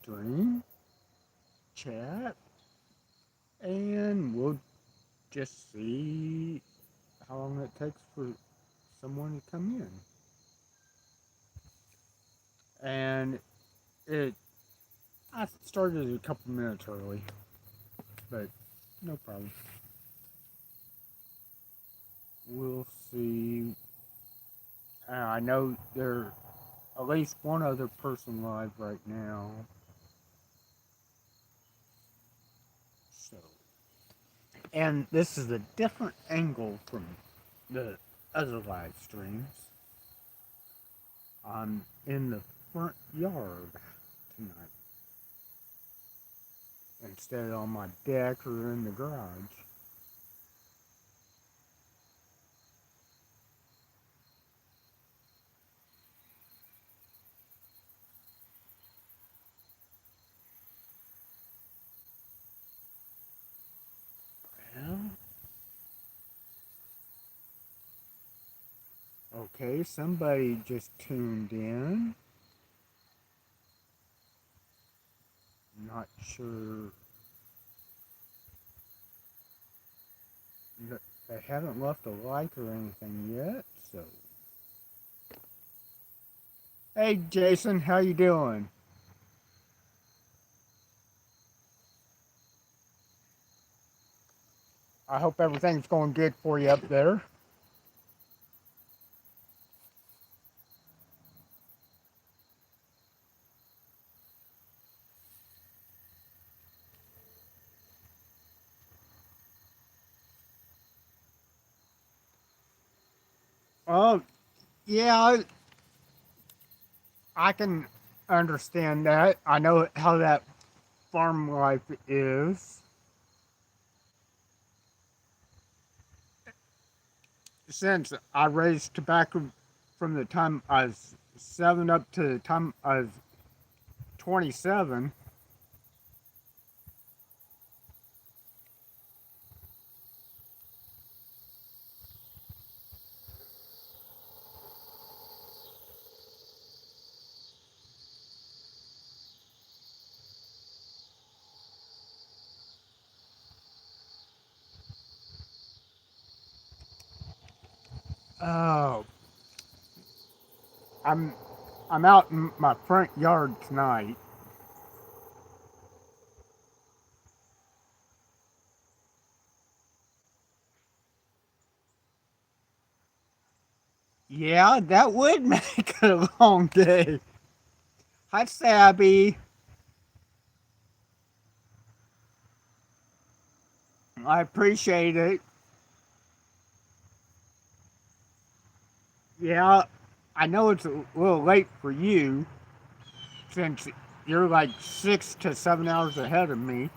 stream, chat, and we'll just see how long it takes for someone to come in. And it, I started a couple minutes early, but no problem. We'll see. I know there's at least one other person live right now. So, and this is a different angle from the other live streams. I'm in the front yard tonight instead of on my deck or in the garage. Well, okay, somebody just tuned in. Not sure. They haven't left a like or anything yet, so. Hey, Jason, how you doing? I hope everything's going good for you up there. Oh, yeah, I can understand that. I know how that farm life is. Since I raised tobacco from the time I was 7 up to the time I was 27. Oh, I'm I'm out in my front yard tonight. Yeah, that would make it a long day. Hi, Sabby. I appreciate it. Yeah, I know it's a little late for you since you're like 6 to 7 hours ahead of me.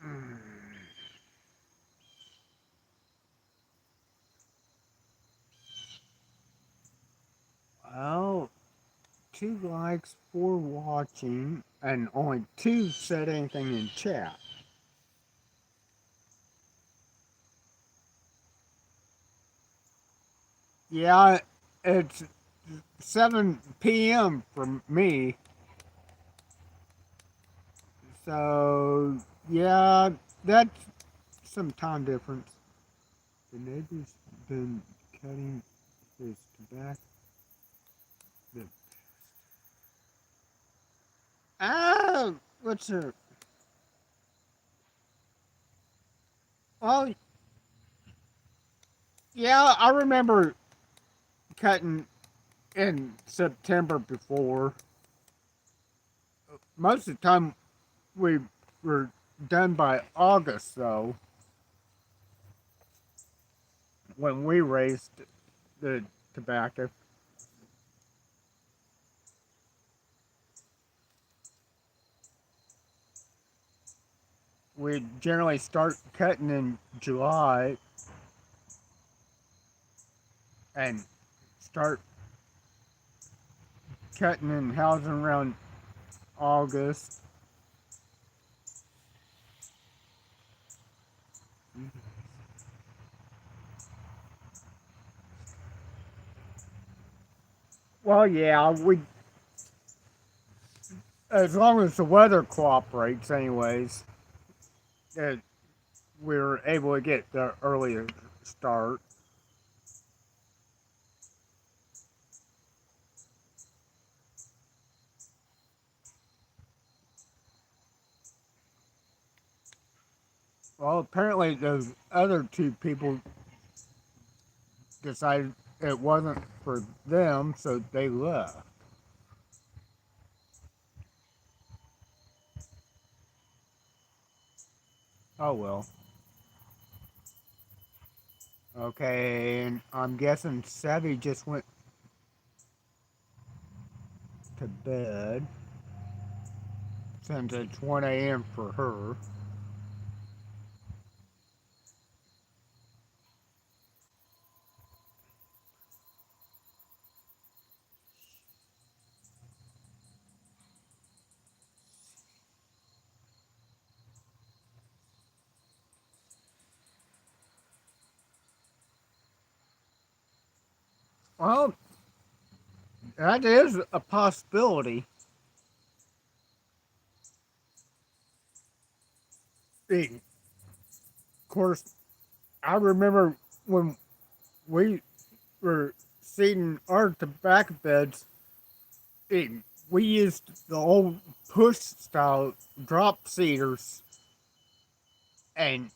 Mm. Well, 2 likes, 4 watching, and only 2 said anything in chat. Yeah, it's 7 p.m. for me. So, yeah, that's some time difference. The neighbor's been cutting his tobacco. The, what's her? Oh, yeah, I remember cutting in September before. Most of the time, we were done by August, though, when we raised the tobacco. We generally start cutting in July and start cutting and housing around August. Well, yeah, we as long as the weather cooperates, anyways, that we're able to get the earlier start. Well, apparently those other two people decided it wasn't for them, so they left. Oh well. Okay, and I'm guessing Savvy just went to bed since it's 1 a.m. for her. Well, that is a possibility. Of course, I remember when we were seating our tobacco beds, it, we used the old push style drop seaters, and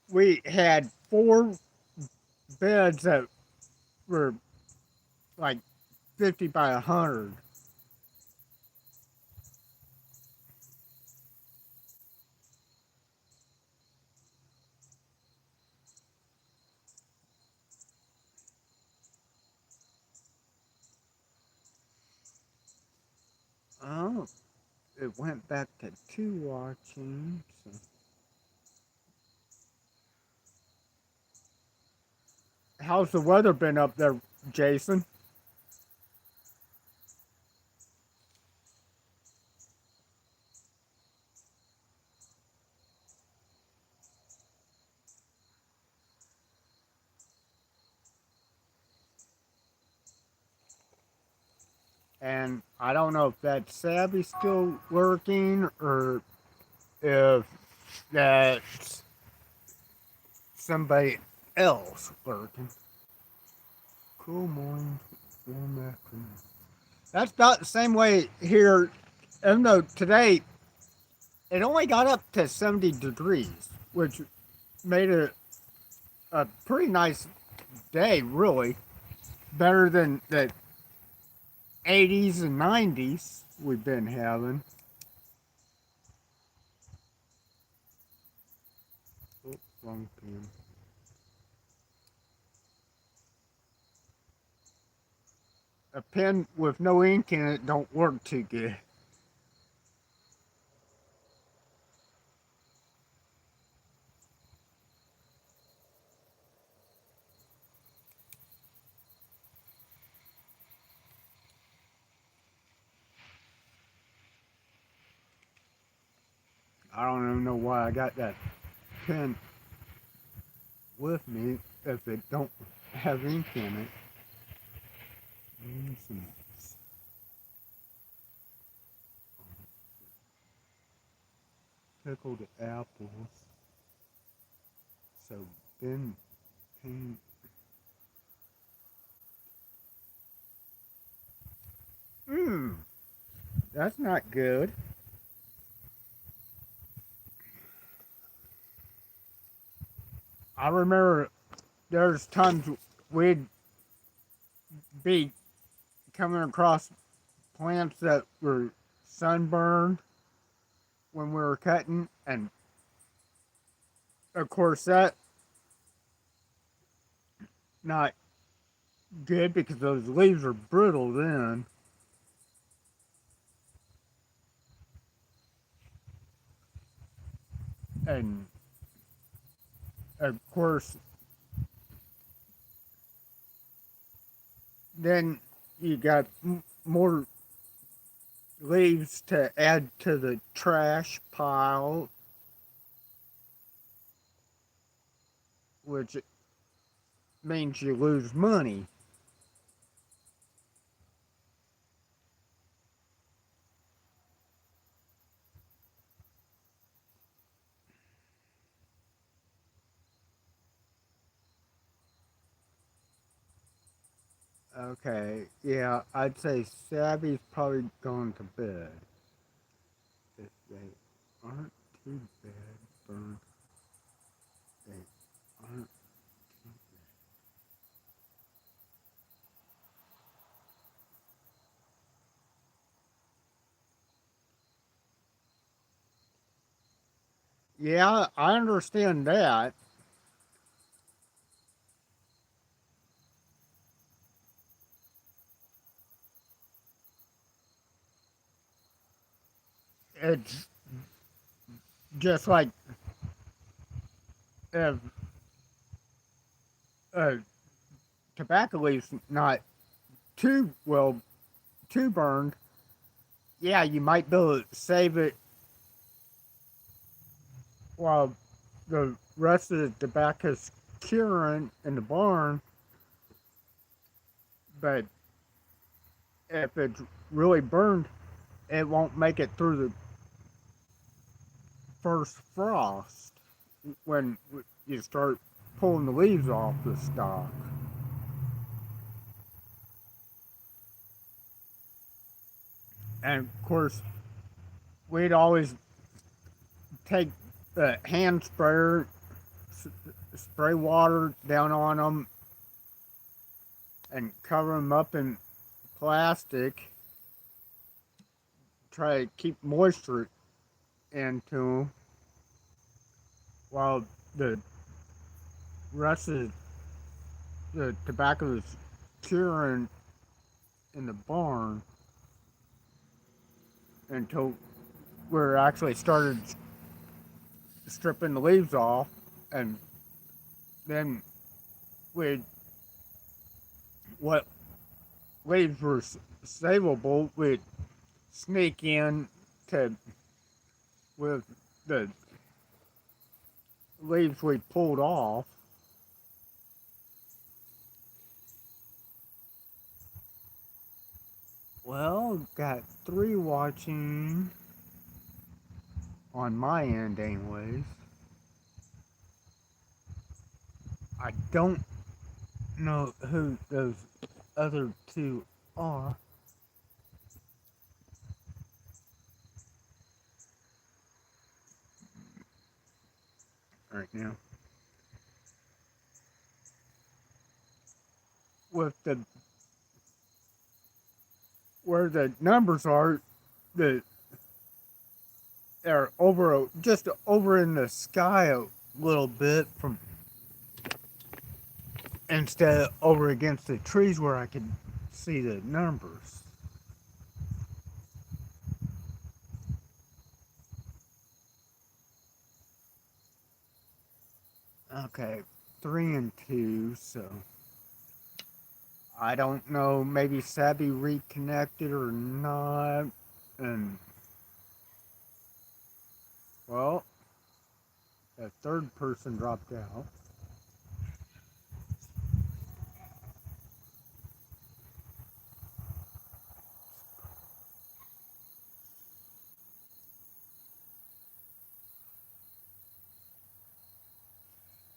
we had four beds that were like 50 by 100. Oh, it went back to two watching. So. How's the weather been up there, Jason? And I don't know if that Savvy's still working or if that's somebody else working. Cool morning, warm afternoon. That's about the same way here, even though today it only got up to 70 degrees, which made it a pretty nice day, really. Better than the 80s and 90s we've been having. Oh, wrong pen. A pen with no ink in it don't work too good. I don't even know why I got that pen with me if it don't have ink in it. Some pickled apples. So Ben Payne. Mmm, that's not good. I remember there's times we'd be coming across plants that were sunburned when we were cutting, and of course that not good because those leaves are brittle then, and of course then you got more leaves to add to the trash pile, which means you lose money. Okay, yeah, I'd say Sabby's probably going to bed. If they aren't too bad, burn. They aren't. Yeah, I understand that. It's just like if uh, tobacco leaf's not too well too burned. Yeah, you might be able to save it while the rest of the tobacco's curing in the barn. But if it's really burned, it won't make it through the first frost when you start pulling the leaves off the stalk. And of course, we'd always take the hand sprayer, spray water down on them, and cover them up in plastic. Try to keep moisture into them while the rest of the tobacco is curing in the barn until we're actually started stripping the leaves off, and then we what leaves were savable, we'd sneak in to with the leaves we pulled off. Well, got three watching on my end, anyways. I don't know who those other two are right now. With the where the numbers are, the they're over just over in the sky a little bit from instead of over against the trees where I can see the numbers. Okay, three and two, so I don't know. Maybe Sabby reconnected or not, and well, the third person dropped out.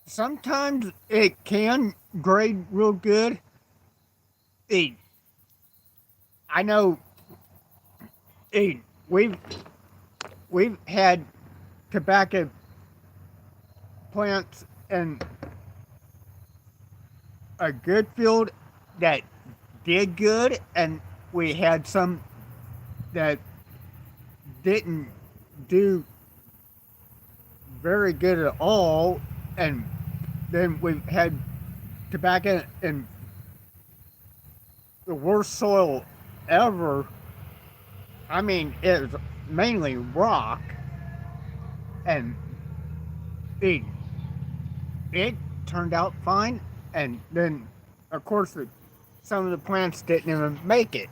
Sometimes it can grade real good. It, I know it, we've we've had tobacco plants in a good field that did good, and we had some that didn't do very good at all, and then we've had tobacco in the worst soil ever. I mean, it's mainly rock, and it, it turned out fine. And then, of course, some of the plants didn't even make it.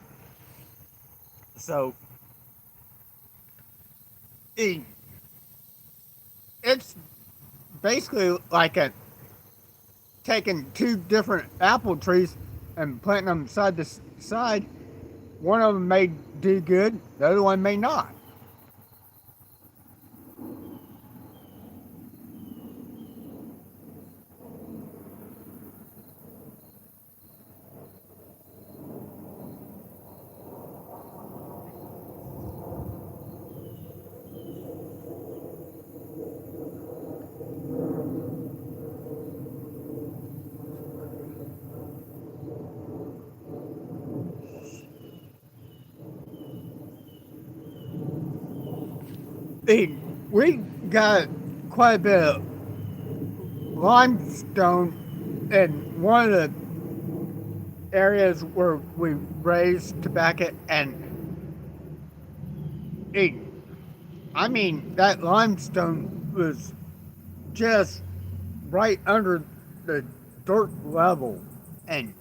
So it, it's basically like a taking two different apple trees and planting them side to side. One of them may do good, the other one may not. Hey, we got quite a bit of limestone in one of the areas where we raised tobacco, and it, I mean, that limestone was just right under the dirt level, and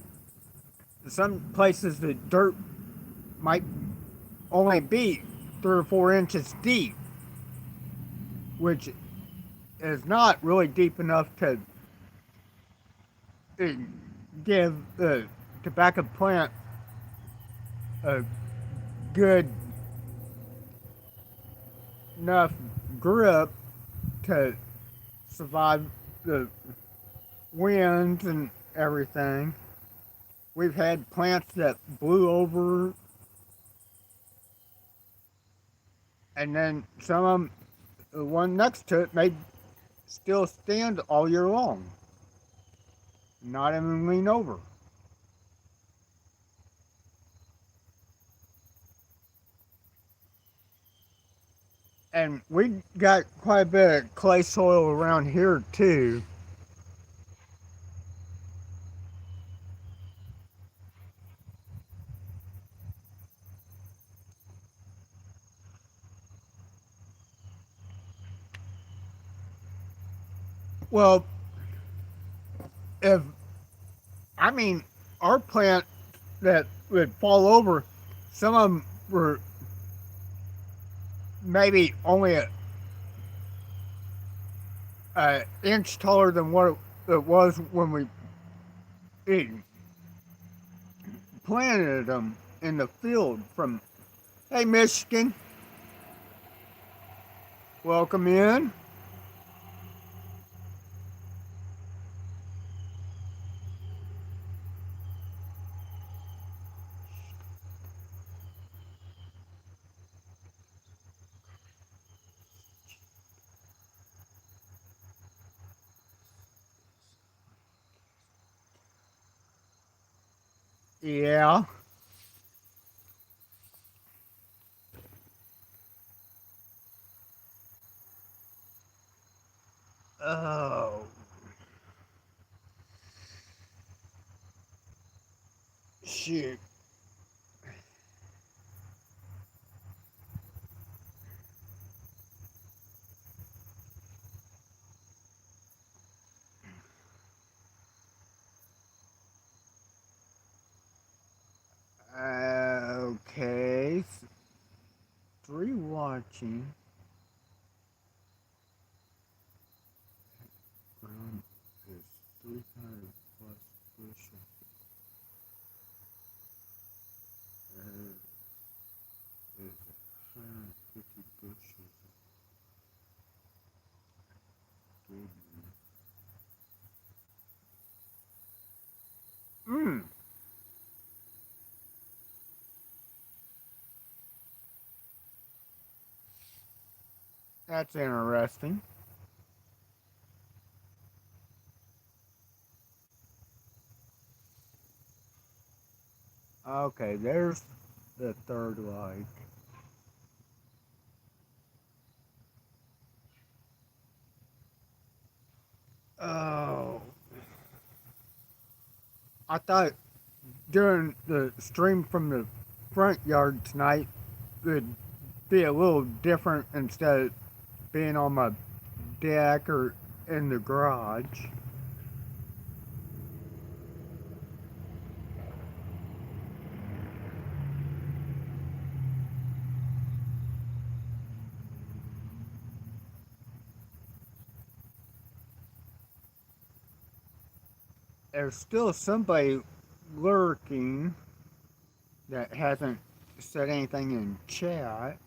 some places the dirt might only be 3 or 4 inches deep, which is not really deep enough to uh, give the tobacco plant a good enough grip to survive the winds and everything. We've had plants that blew over, and then some of them, the one next to it, may still stand all year long, not even lean over. And we got quite a bit of clay soil around here too. Well, if I mean our plant that would fall over, some of them were maybe only a inch taller than what it was when we planted them in the field. From hey Michigan, welcome in. Yeah. Oh shoot. Okay. Three watching. Ground is 300 plus bushel. There is 150 bushels of good. Mmm, that's interesting. Okay, there's the third light. Oh, I thought during the stream from the front yard tonight would be a little different instead of being on my deck or in the garage. There's still somebody lurking that hasn't said anything in chat.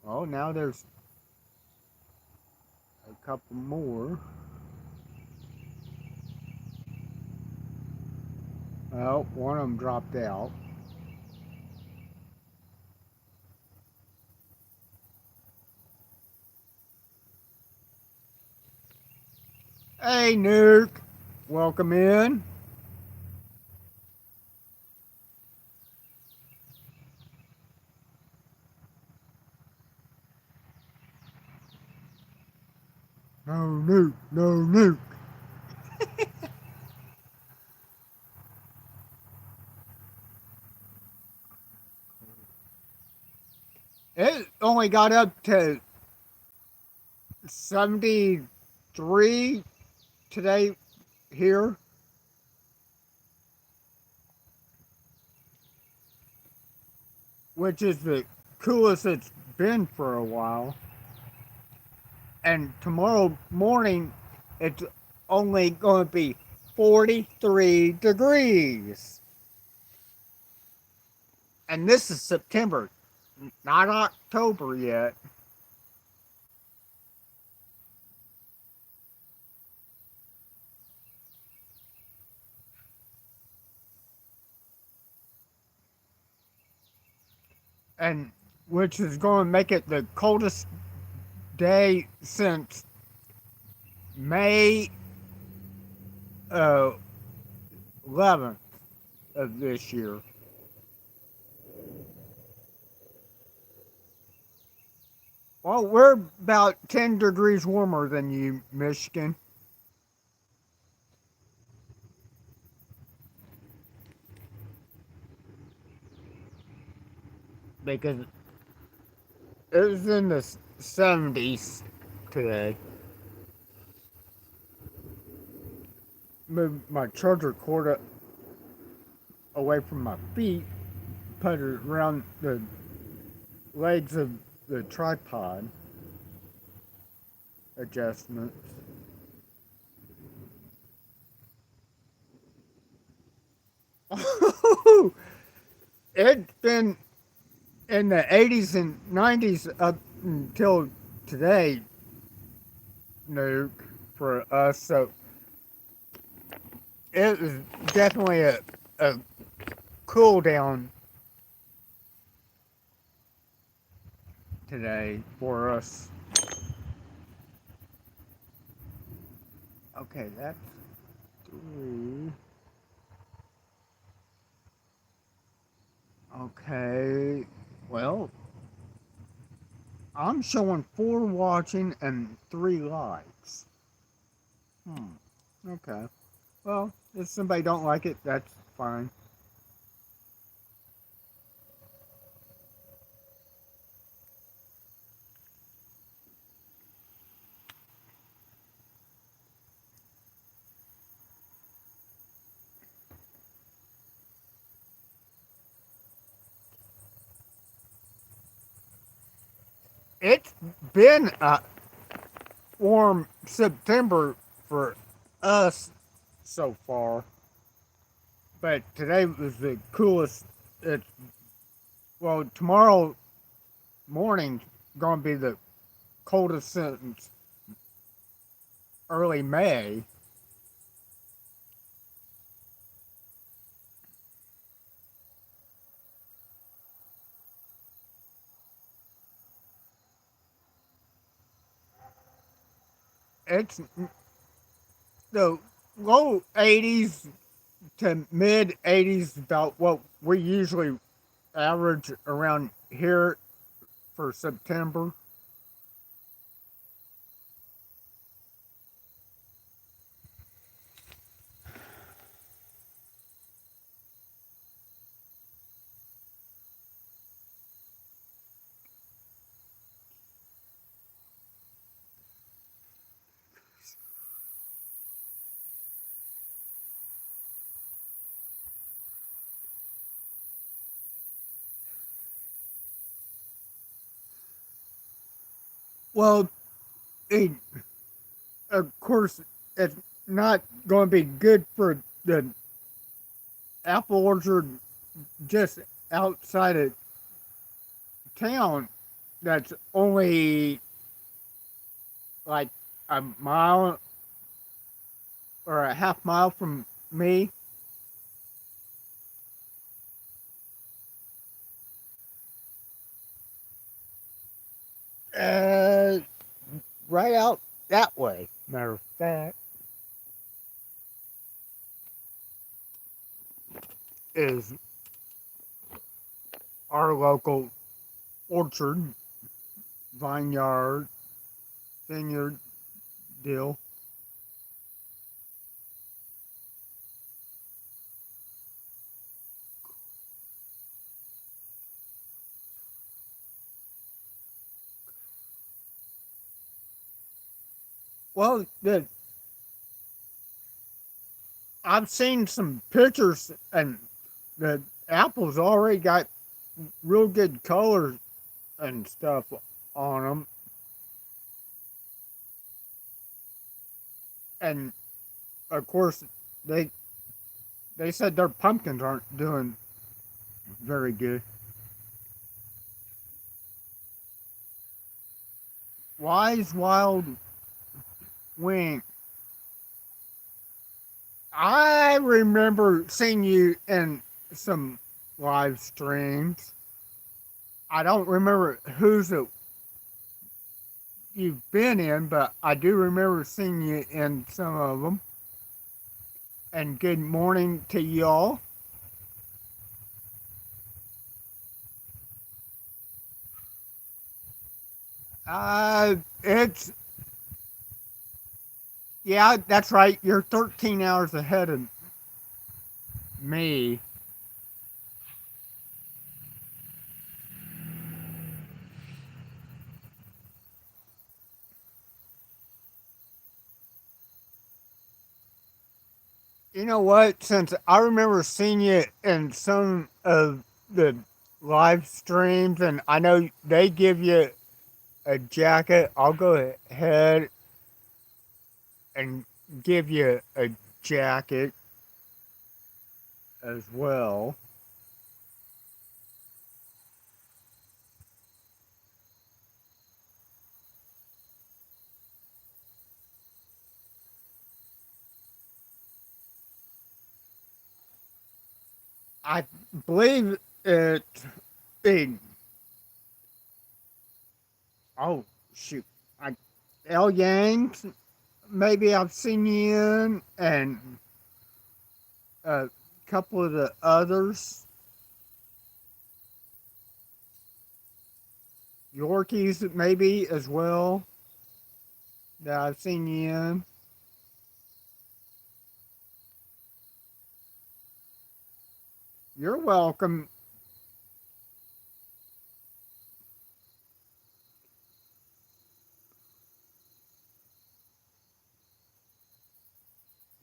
Oh, now there's a couple more. Well, one of them dropped out. Hey, Nuke. Welcome in. nuke, no nuke. It only got up to 73 today here. Which is the coolest it's been for a while. And tomorrow morning, it's only going to be 43 degrees. And this is September, not October yet. And which is going to make it the coldest day since May 11th of this year. Well, we're about 10 degrees warmer than you, Michigan. Because it was in the 70s today. Moved my charger cord away from my feet, put it around the legs of the tripod adjustments. It's been in the 80s and 90s up until today, Nuke, for us. So it was definitely a cool down today for us. Okay, that's 3. Okay, well, I'm showing 4 watching and 3 likes. Okay. Well, if somebody don't like it, that's fine. It's been a warm September for us so far, but today was the coolest. It's, well, tomorrow morning gonna be the coldest since early May. It's the low 80s to mid 80s, about what we usually average around here for September. Well, it, of course, it's not going to be good for the apple orchard just outside of town. That's only like a mile or a half mile from me. Uh, right out that way. Matter of fact, is our local orchard, vineyard, vineyard, deal. Well, I've seen some pictures, and the apples already got real good colors and stuff on them, and of course they they said their pumpkins aren't doing very good. Wise Wild Wing. I remember seeing you in some live streams. I don't remember whose it you've been in, but I do remember seeing you in some of them. And good morning to y'all. It's yeah, that's right. You're 13 hours ahead of me. You know what? Since I remember seeing you in some of the live streams, and I know they give you a jacket, I'll go ahead and give you a jacket as well. I believe it. Big. Oh shoot! I L Yangs. Maybe I've seen you in, and a couple of the others. Yorkies maybe as well that I've seen you in. You're welcome.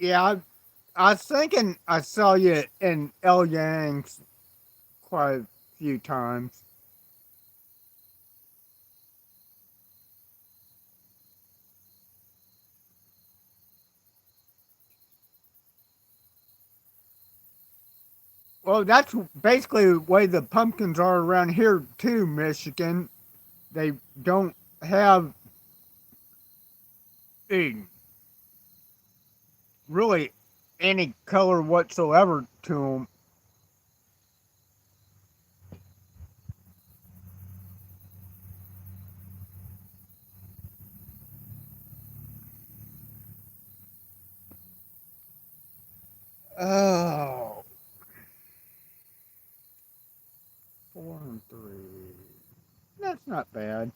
Yeah, I was thinking I saw you in L Yangs quite a few times. Well, that's basically the way the pumpkins are around here too, Michigan. They don't have a, really any color whatsoever to them. Oh, 4 and 3. That's not bad.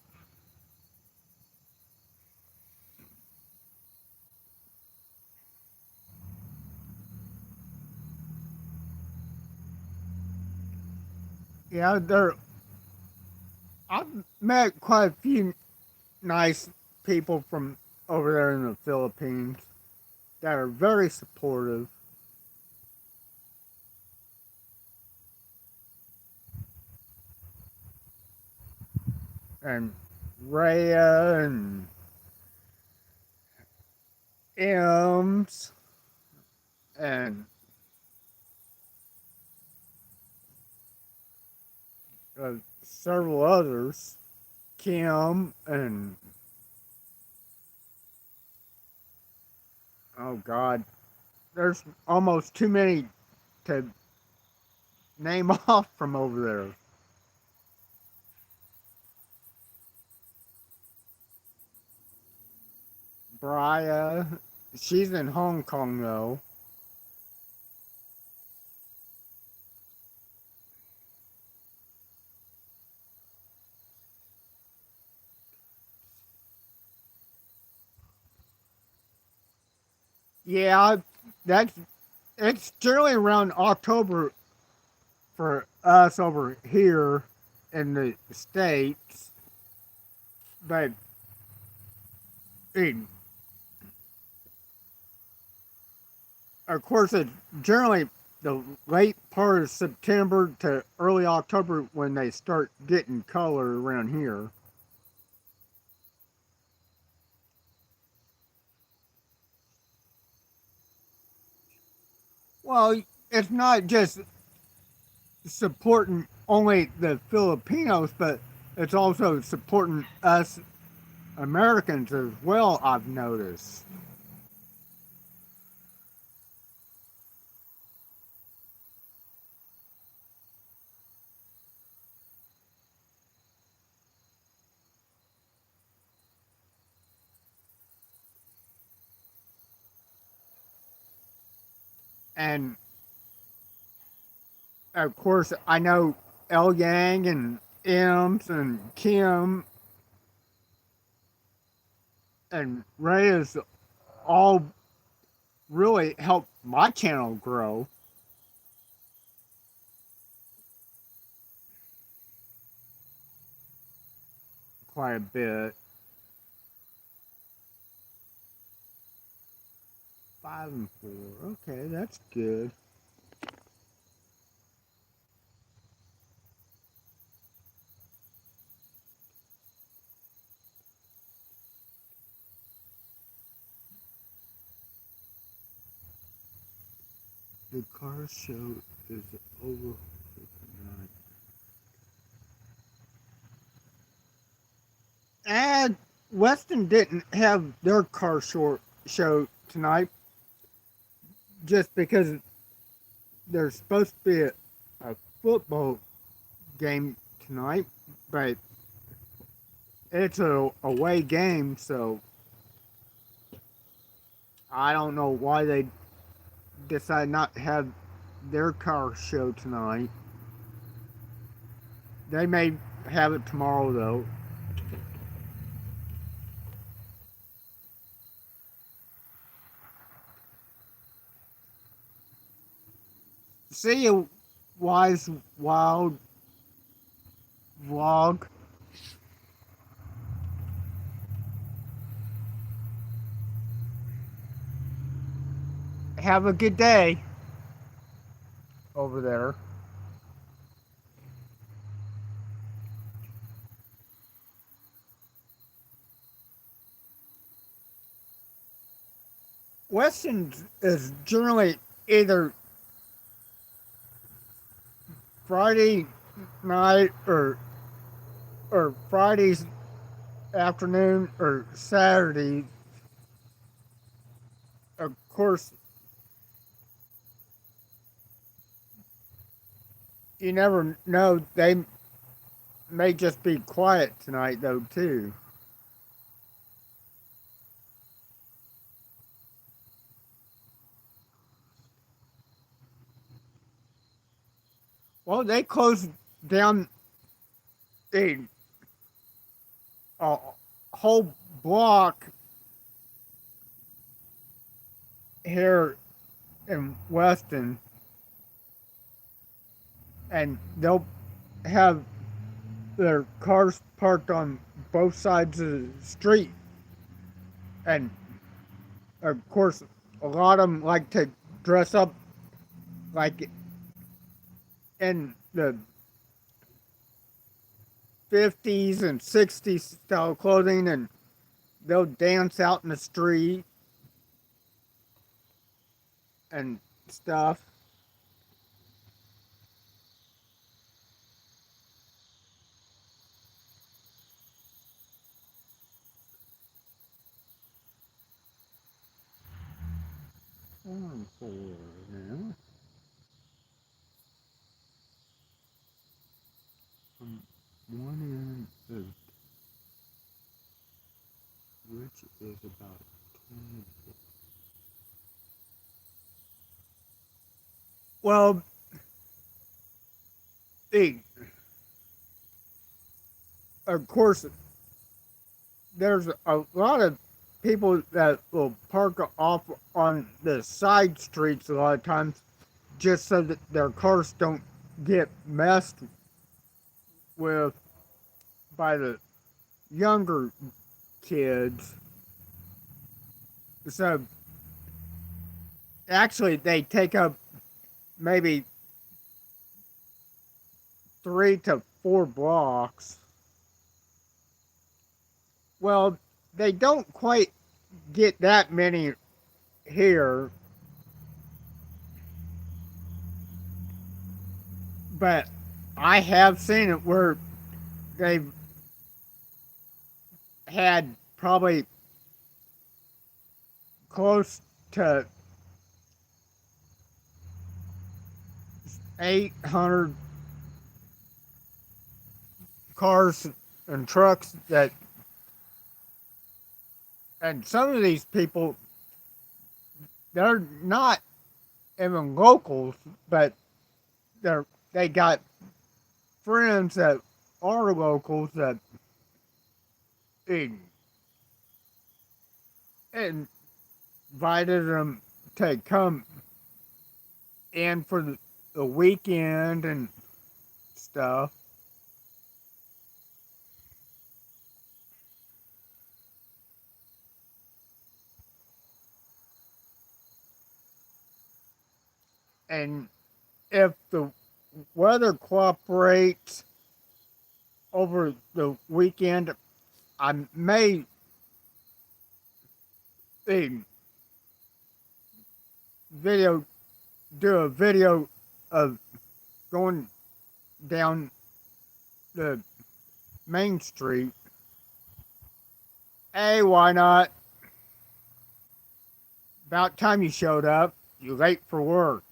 Yeah, they're. I've met quite a few nice people from over there in the Philippines that are very supportive. And Rhea and Ems and several others, Kim and oh God, there's almost too many to name off from over there. Bria, she's in Hong Kong though. Yeah, that's it's generally around October for us over here in the States, but it, of course, it's generally the late part of September to early October when they start getting color around here. Well, it's not just supporting only the Filipinos, but it's also supporting us Americans as well, I've noticed. And of course, I know El Yang and Ems and Kim and Reyes all really helped my channel grow quite a bit. 5 and 4. Okay, that's good. The car show is over for tonight. And Weston didn't have their car show tonight just because there's supposed to be a football game tonight, but it's a away game, so I don't know why they decided not to have their car show tonight. They may have it tomorrow though. See you, Wise Wild Vlog. Have a good day over there. Weston is generally either Friday night or Friday's afternoon or Saturday. Of course, you never know. They may just be quiet tonight, though, too. Well, they closed down a, a whole block here in Weston, and they'll have their cars parked on both sides of the street. And of course, a lot of them like to dress up like in the 50s and 60s style clothing, and they'll dance out in the street and stuff. One four now. From one end of which is about 20. Well, they, of course, there's a lot of people that will park off on the side streets a lot of times just so that their cars don't get messed with by the younger kids. So actually, they take up maybe 3 to 4 blocks. Well, they don't quite get that many here, but I have seen it where they've had probably close to 800 cars and trucks that, and some of these people, they're not even locals, but they got friends that are locals that invited them to come in for the weekend and stuff. And if the weather cooperates over the weekend, I may eh, video do a video of going down the main street. Hey, why not? About time you showed up. You late for work.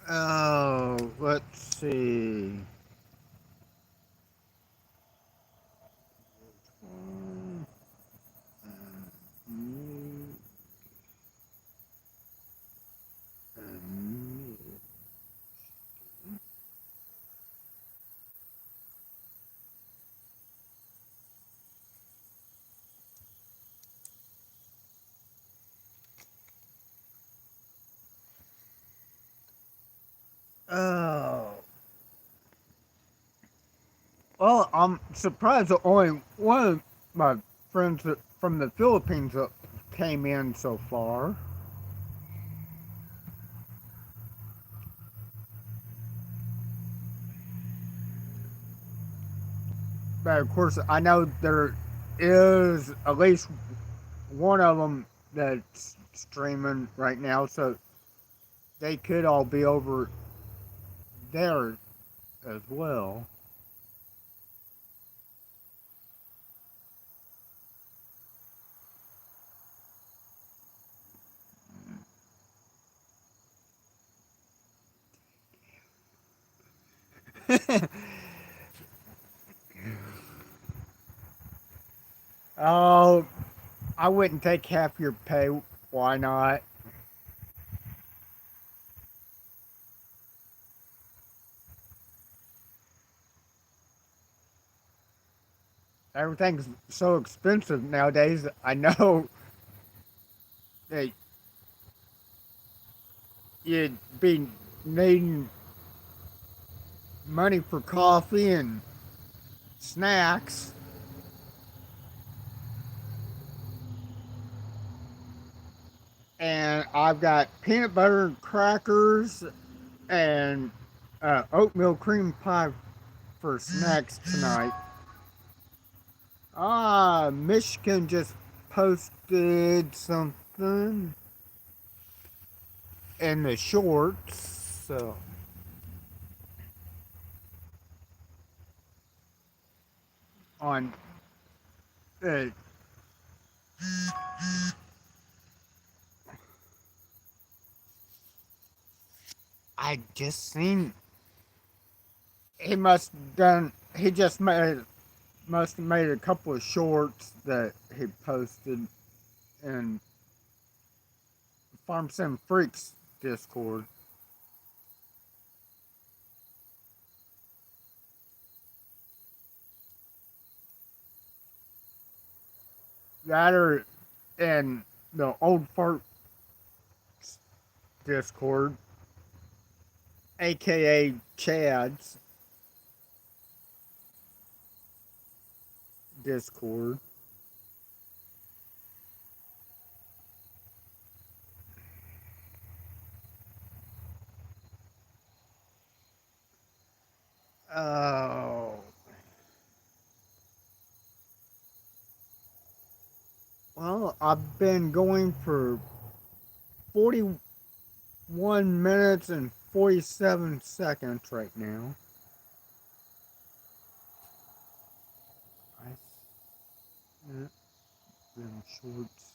Oh, let's see. Oh. Well, I'm surprised that only one of my friends from the Philippines came in so far. But of course, I know there is at least one of them that's streaming right now, so they could all be over there as well. Oh, I wouldn't take half your pay. Why not? Everything's so expensive nowadays. I know that you'd be needing money for coffee and snacks. And I've got peanut butter and crackers and oatmeal cream pie for snacks tonight. Ah, Michigan just posted something in the shorts, so on uh, I just seen he must done. He just must have made a couple of shorts that he posted in Farm Sim Freaks Discord. That are in the Old Fart Discord, aka Chad's Discord. Oh. Well, I've been going for 41 minutes and 47 seconds right now. I them shorts.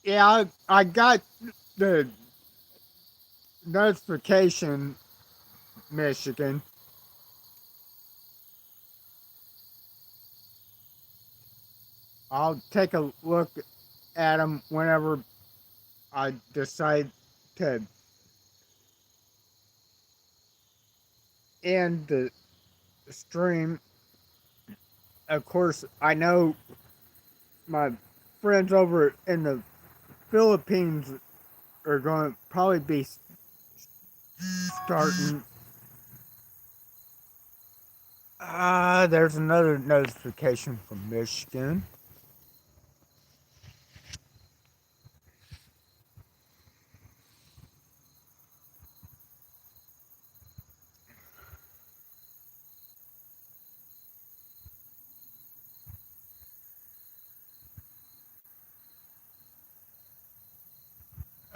Yeah, I got the notification, Michigan. I'll take a look at them whenever I decide to end the stream. Of course, I know my friends over in the Philippines are going to probably be starting. There's another notification from Michigan.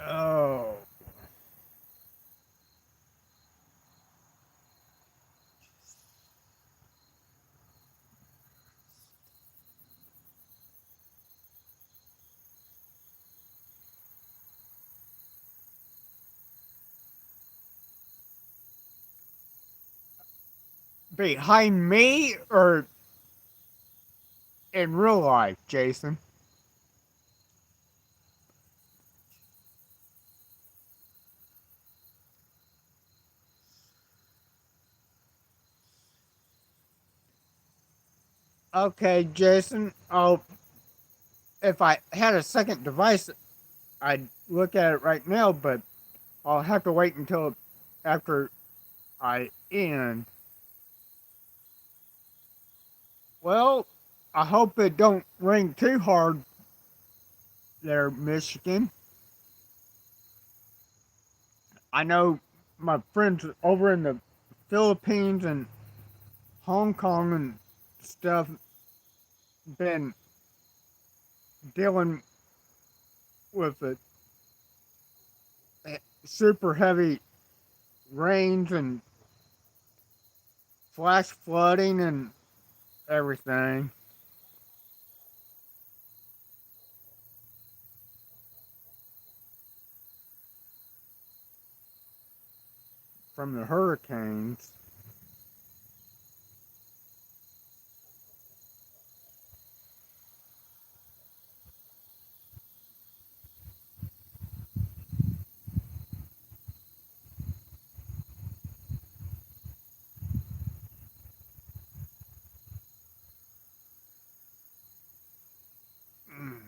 Oh. Behind me or in real life, Jason? Okay, Jason. If I had a second device, I'd look at it right now, but I'll have to wait until after I end. Well, I hope it don't ring too hard there, Michigan. I know my friends over in the Philippines and Hong Kong and stuff been dealing with it super heavy rains and flash flooding and everything from the hurricanes. Mm.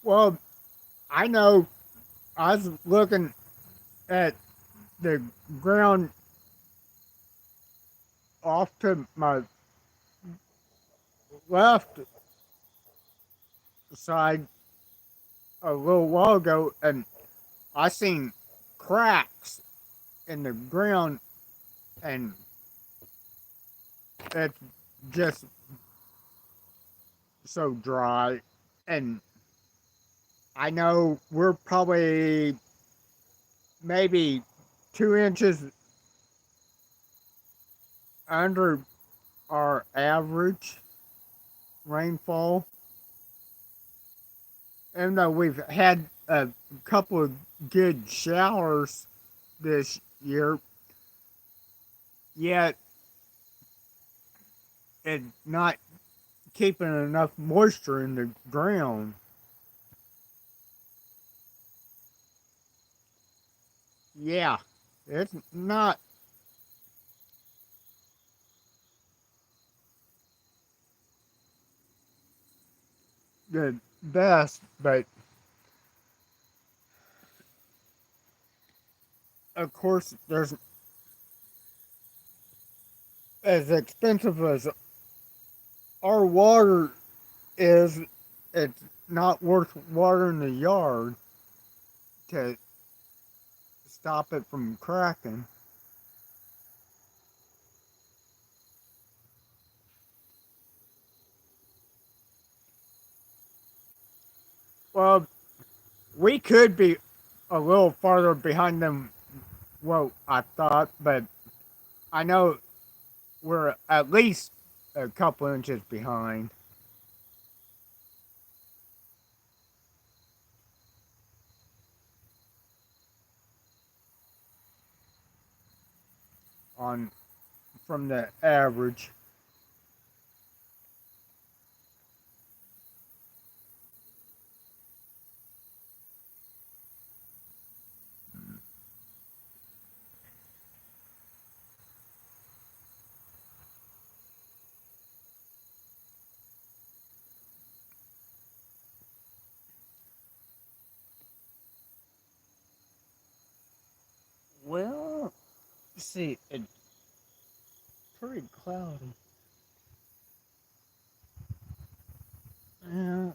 Well, I know I was looking at the ground off to my left side a little while ago, and I seen cracks in the ground, and it's just so dry. And I know we're probably maybe 2 inches under our average rainfall. Even though we've had a couple of good showers this year, yet it's not keeping enough moisture in the ground. Yeah, it's not the best, but of course, there's as expensive as our water is, it's not worth watering the yard to stop it from cracking. Well, we could be a little farther behind than what I thought, but I know we're at least a couple inches behind on from the average. Well, see, it's pretty cloudy. Yeah,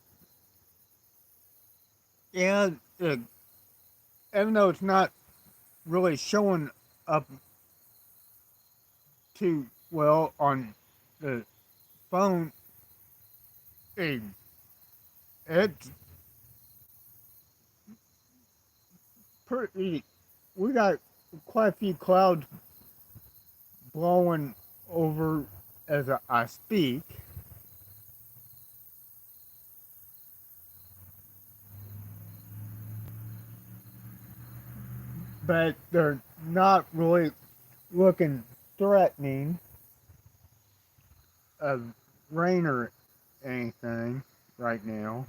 yeah. Even though it's not really showing up too well on the phone, it, it's pretty. We got quite a few clouds blowing over as I speak, but they're not really looking threatening of rain or anything right now.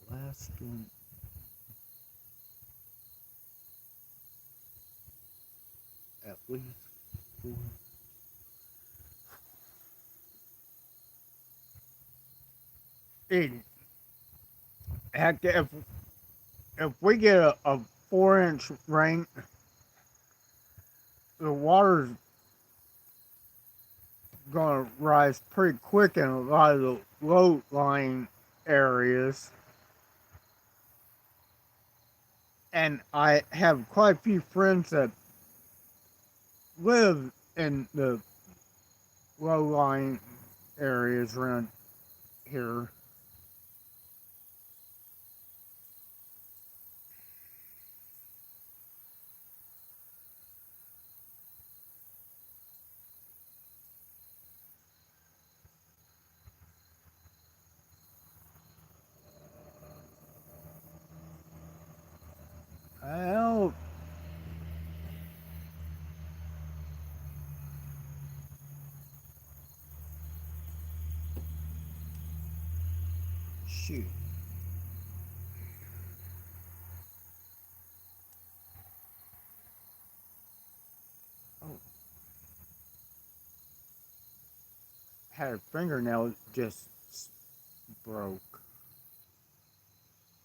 The last one. At least four. Hey, heck, if we get a 4 inch rain, the water's gonna rise pretty quick in a lot of the low lying areas. And I have quite a few friends that live in the low lying areas around here. Well, shoot. Oh, had a fingernail just broke.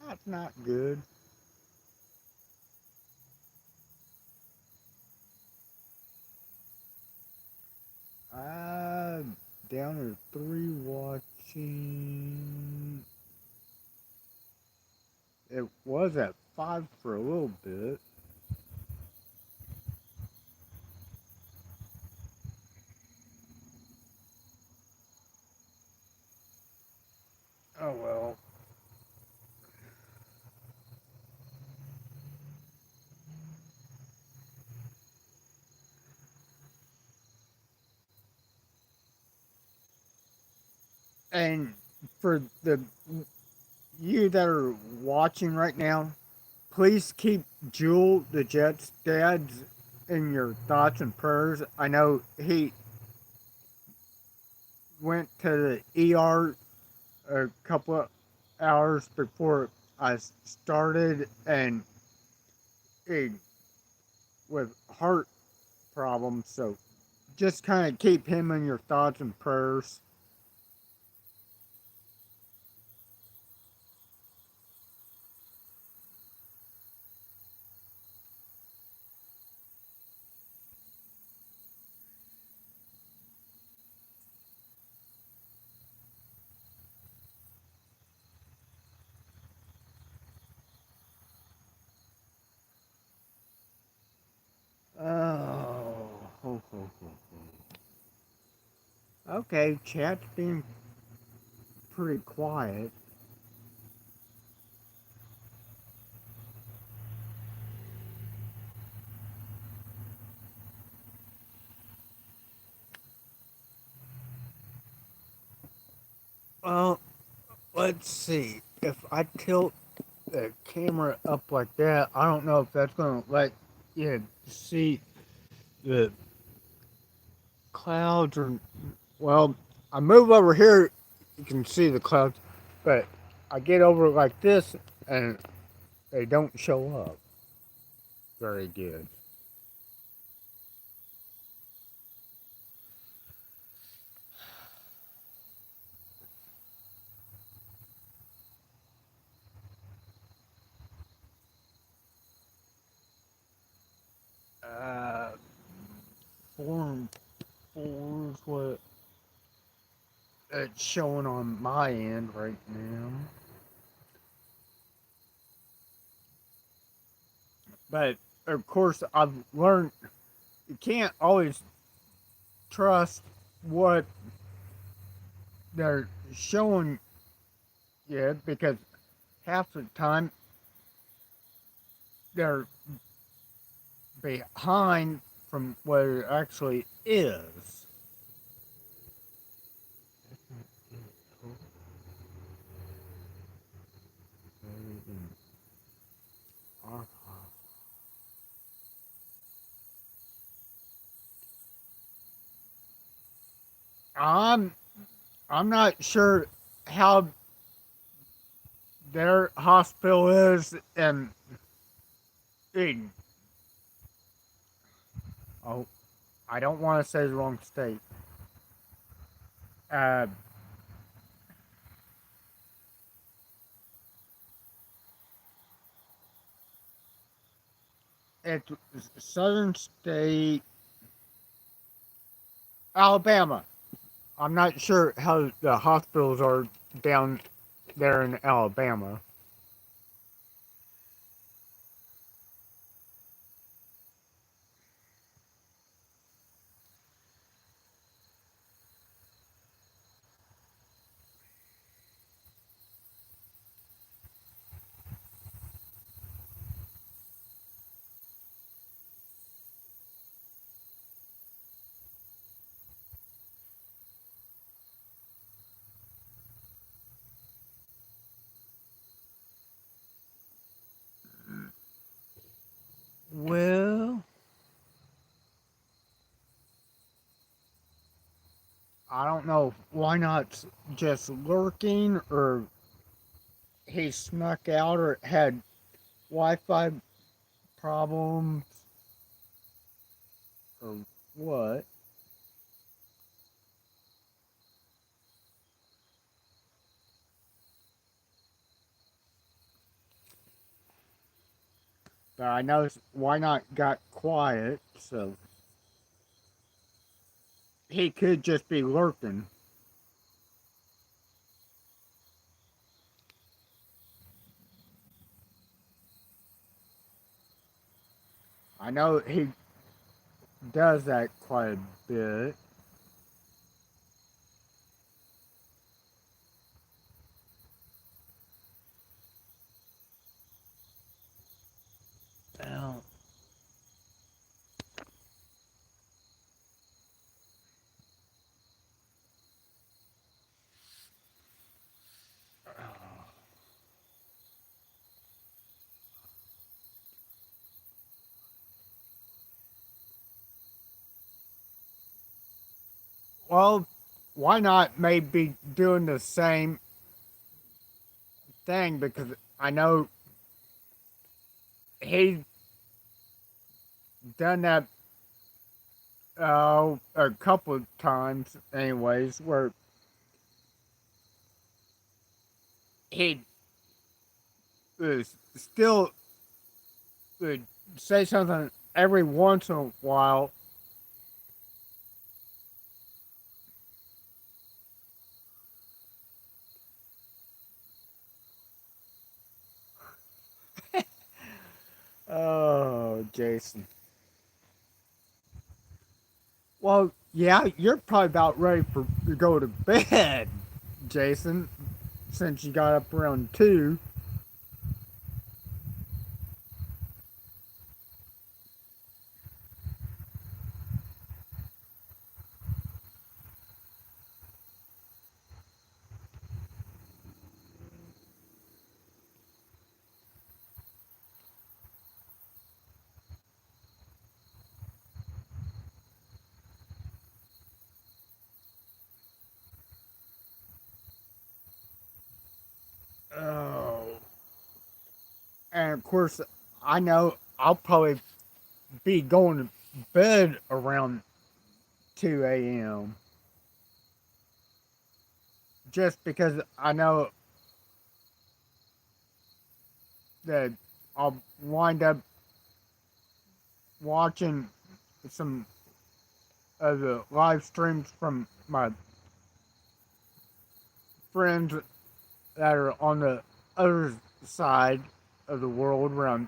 That's not good. Down to three watching. It was at 5 for a little bit. Oh well. And for the you that are watching right now, please keep Jewel the Jet's dad in your thoughts and prayers. I know he went to the ER a couple of hours before I started, and he, with heart problems, so just kind of keep him in your thoughts and prayers. Oh, ho, ho, ho, ho. Okay, chat's being pretty quiet. Well, let's see. If I tilt the camera up like that, I don't know if that's gonna let you see the clouds or. Well, I move over here, you can see the clouds, but I get over like this and they don't show up very good. Uh, 4 and 4 is what it's showing on my end right now. But of course, I've learned you can't always trust what they're showing you because half the time they're behind from what it actually is. I'm I'm not sure how their hospital is in oh I don't want to say the wrong state. Uh, it's Southern State, Alabama. I'm not sure how the hospitals are down there in Alabama. Well, I don't know why not just lurking or he snuck out or had Wi-Fi problems or what. But I know why not got quiet, so he could just be lurking. I know he does that quite a bit. Well, well, why not maybe doing the same thing? Because I know he's done that a couple of times, anyways, where he still say something every once in a while. Oh, Jason. Well, yeah, you're probably about ready to go to bed, Jason, since you got up around 2. Oh. And of course, I know I'll probably be going to bed around 2 a.m. just because I know that I'll wind up watching some of the live streams from my friends that are on the other side of the world around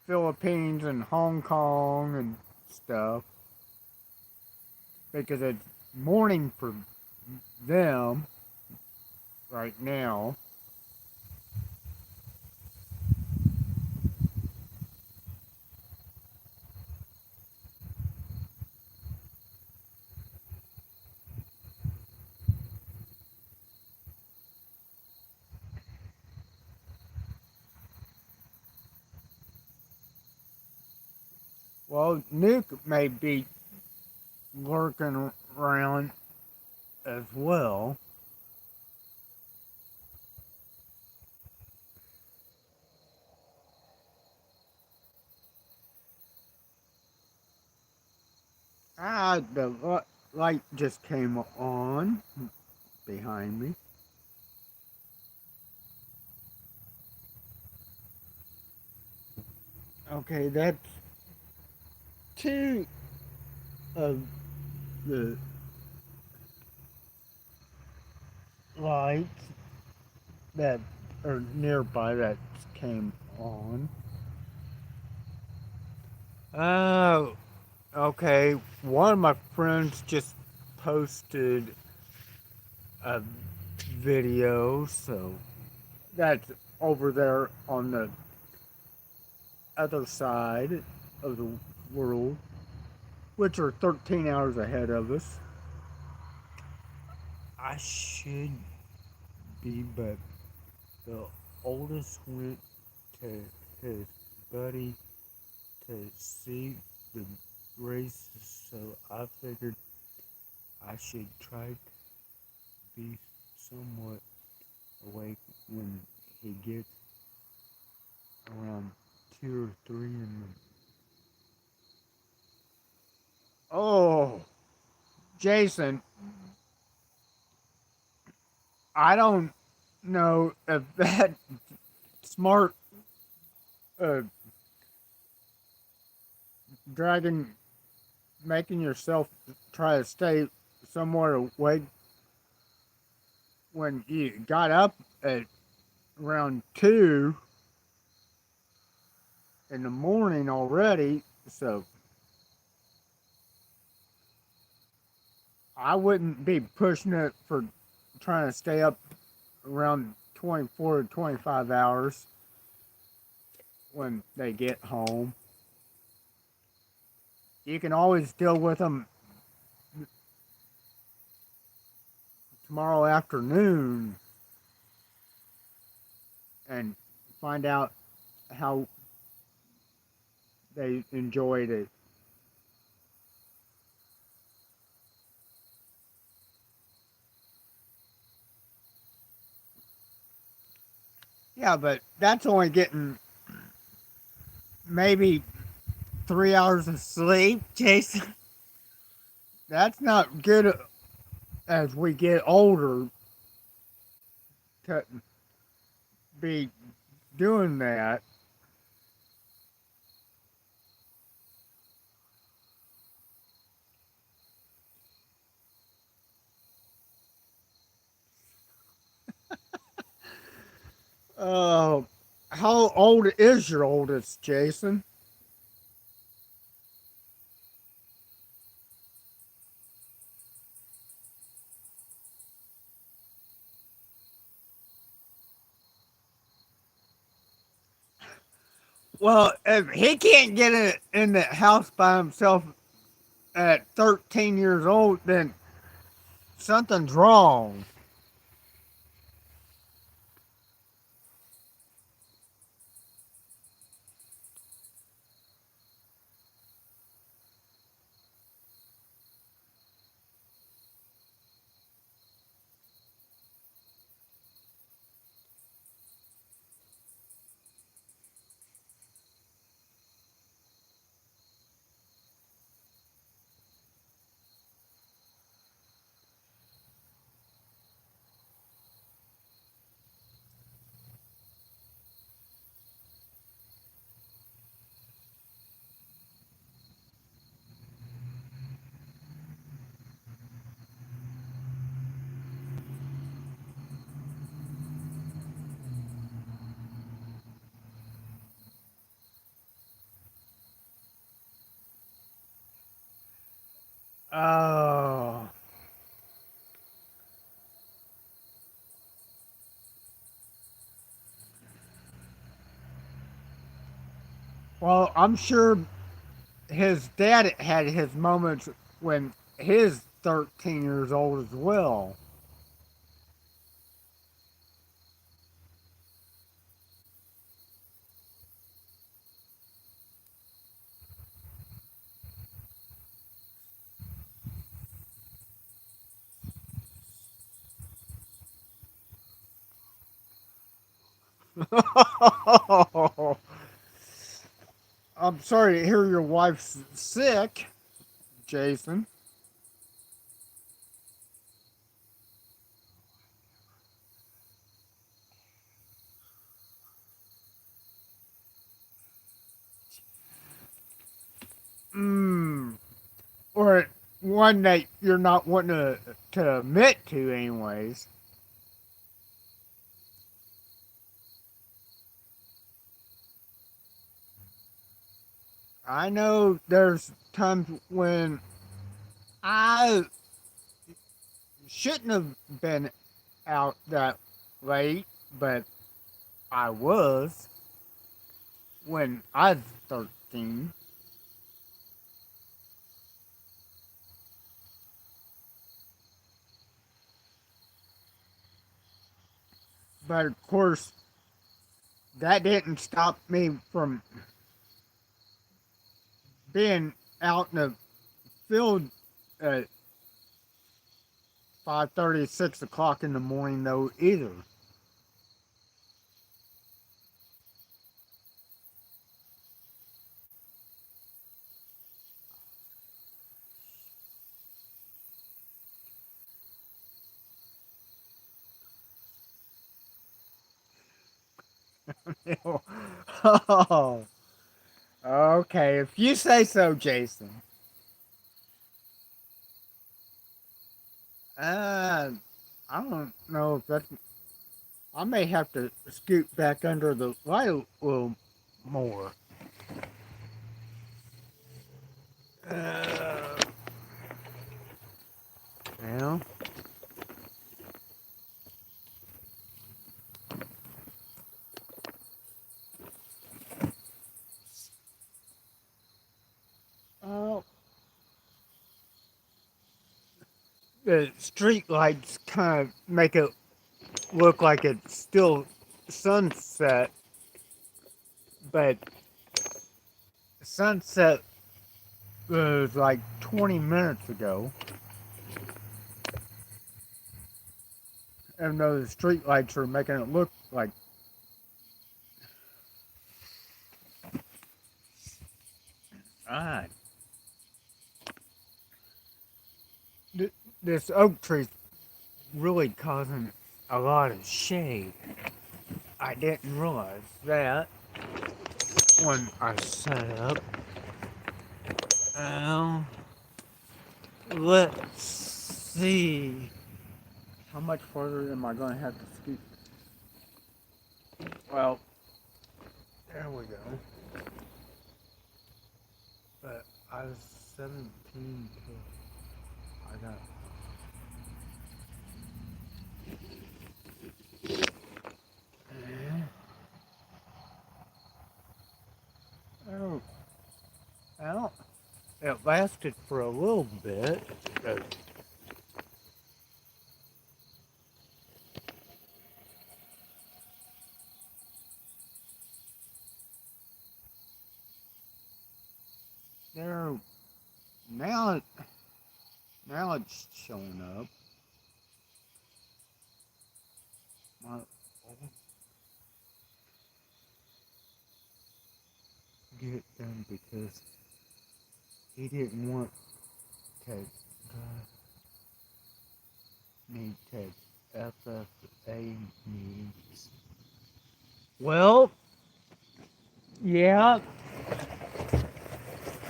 Philippines and Hong Kong and stuff because it's morning for them right now. Well, Nuke may be lurking around as well. The light just came on behind me. Okay, that's two of the lights that are nearby that came on. Oh, okay. One of my friends just posted a video, so that's over there on the other side of the world, which are 13 hours ahead of us. I should be, but the oldest went to his buddy to see the races, so I figured I should try to be somewhat awake when he gets around 2 or 3 in the. Oh, Jason, I don't know if that smart uh, dragon making yourself try to stay somewhat awake when you got up at around 2. in the morning already, so I wouldn't be pushing it for trying to stay up around 24 to 25 hours when they get home. You can always deal with them tomorrow afternoon and find out how they enjoyed it. Yeah, but that's only getting maybe 3 hours of sleep, Jason. That's not good as we get older to be doing that. Uh, how old is your oldest, Jason? Well, if he can't get in the house by himself at 13 years old, then something's wrong. Oh, well, I'm sure his dad had his moments when his 13 years old as well. I'm sorry to hear your wife's sick, Jason. Mm, or one that you're not wanting to admit to, anyways. I know there's times when I shouldn't have been out that late, but I was when I was 13. But of course, that didn't stop me from being out in the field at 5:30, 6 o'clock in the morning, though, either. Oh, okay. If you say so, Jason. Uh, I don't know if that's. I may have to scoot back under the light a little more. Uh, well, uh, the street lights kind of make it look like it's still sunset, but sunset was like 20 minutes ago. Even though the street lights are making it look like. Ah, this oak tree's really causing a lot of shade. I didn't realize that when I set up. Um, let's see. How much further am I going to have to scoot? Well, there we go. But I was 17 till I got. Oh, well, it lasted for a little bit. There, now, now it's showing up. My, get them because he didn't want to me to FFA meetings. Well, yeah,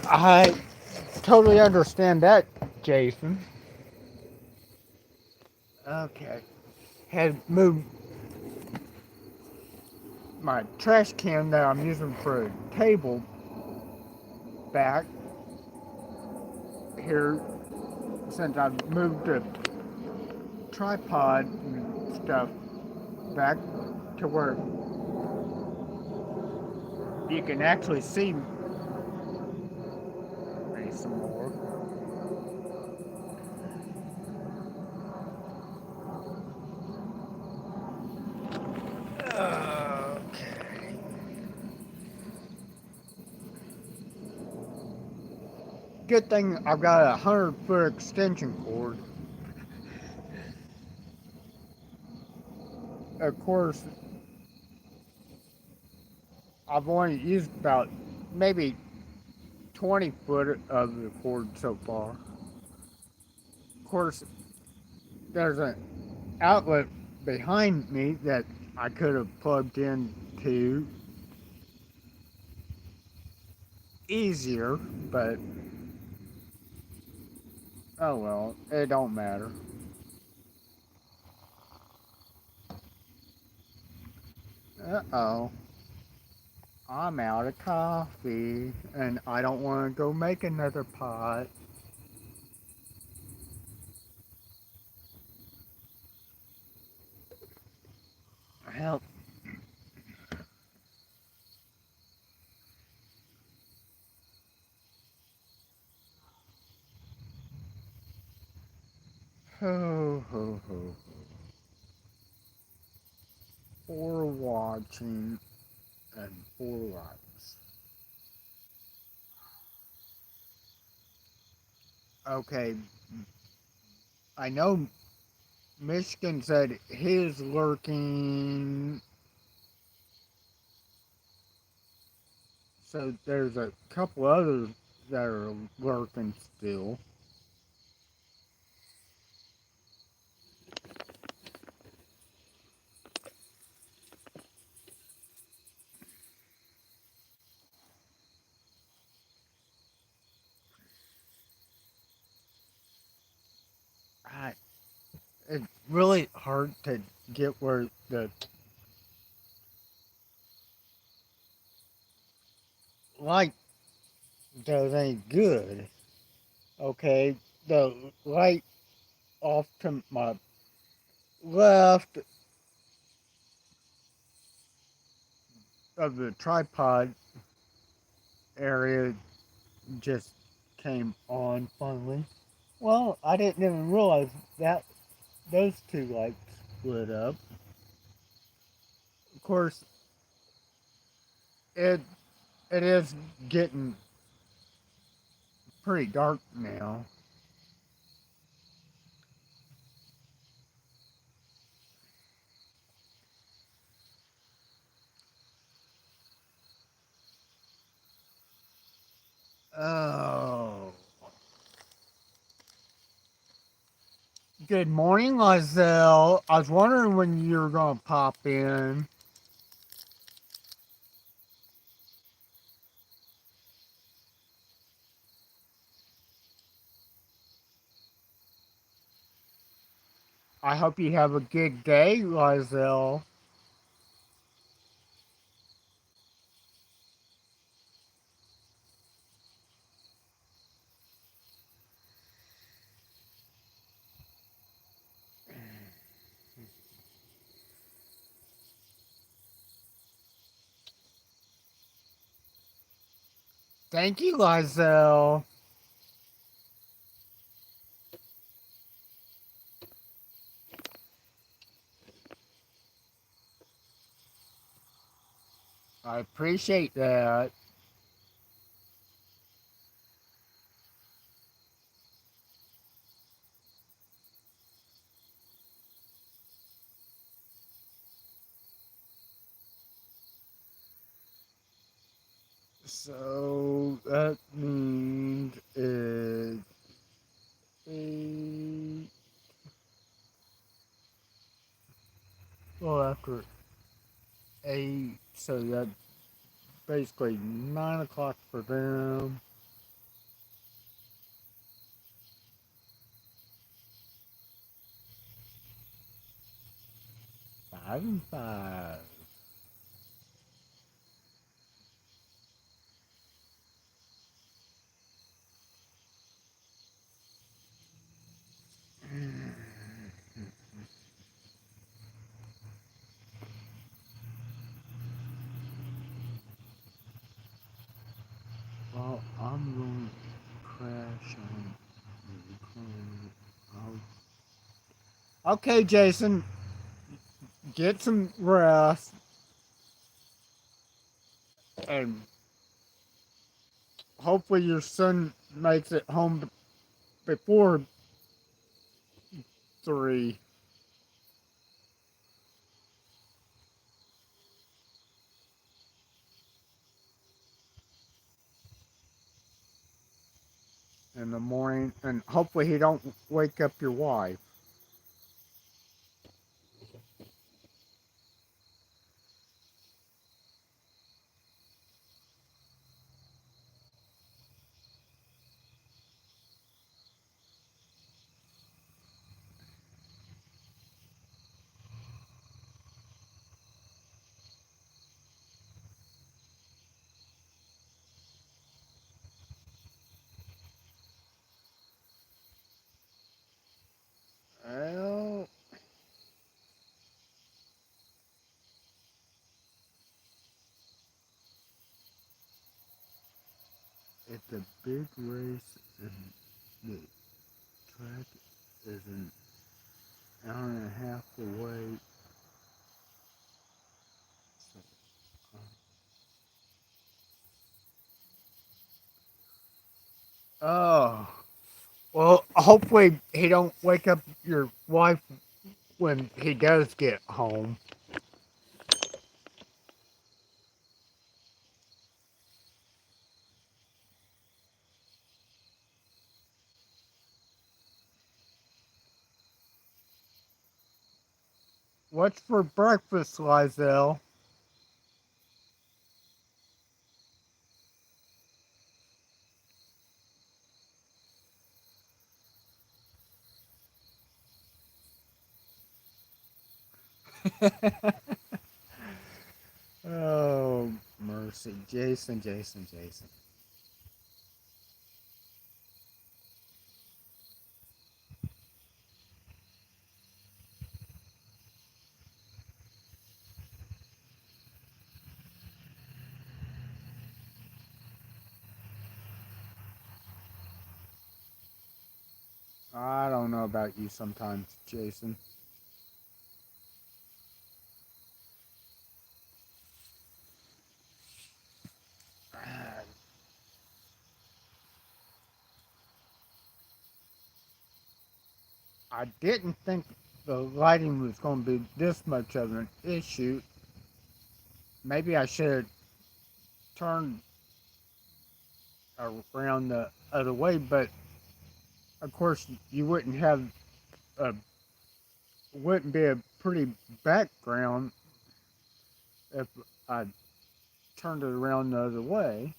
I totally understand that, Jason. Okay. Had moved my trash can that I'm using for a table back here since I moved the tripod and stuff back to where you can actually see me some more. Okay. Good thing I've got a 100-foot extension cord. Of course, I've only used about maybe 20 foot of the cord so far. Of course, there's an outlet behind me that I could have plugged into easier, but oh well, it don't matter. Uh-oh. I'm out of coffee, and I don't want to go make another pot. Help. Ho, ho, ho. For watching and for likes. Okay, I know Michigan said his lurking, so there's a couple others that are lurking still. I, it's really hard to get where the light does any good. Okay, the light off to my left of the tripod area just came on finally. Well, I didn't even realize that those two lights lit up. Of course, it it is getting pretty dark now. Oh, good morning, Lizelle. I was wondering when you were gonna pop in. I hope you have a good day, Lizelle. Thank you, Lizelle. I appreciate that. So that means it's 8, well, after 8, so that's basically 9 o'clock for them. 5 and 5. Well, I'm going to crash on the recording. Okay, Jason, get some rest and hopefully your son makes it home before 3 in the morning, and hopefully he don't wake up your wife. Well, it's a big race, and the track is an hour and a half away. So, oh, well, hopefully he don't wake up your wife when he does get home. What's for breakfast, Lizelle? Oh, mercy. Jason, Jason, Jason. I don't know about you sometimes, Jason. I didn't think the lighting was going to be this much of an issue. Maybe I should have turned around the other way, but of course you a wouldn't be a pretty background if I turned it around the other way.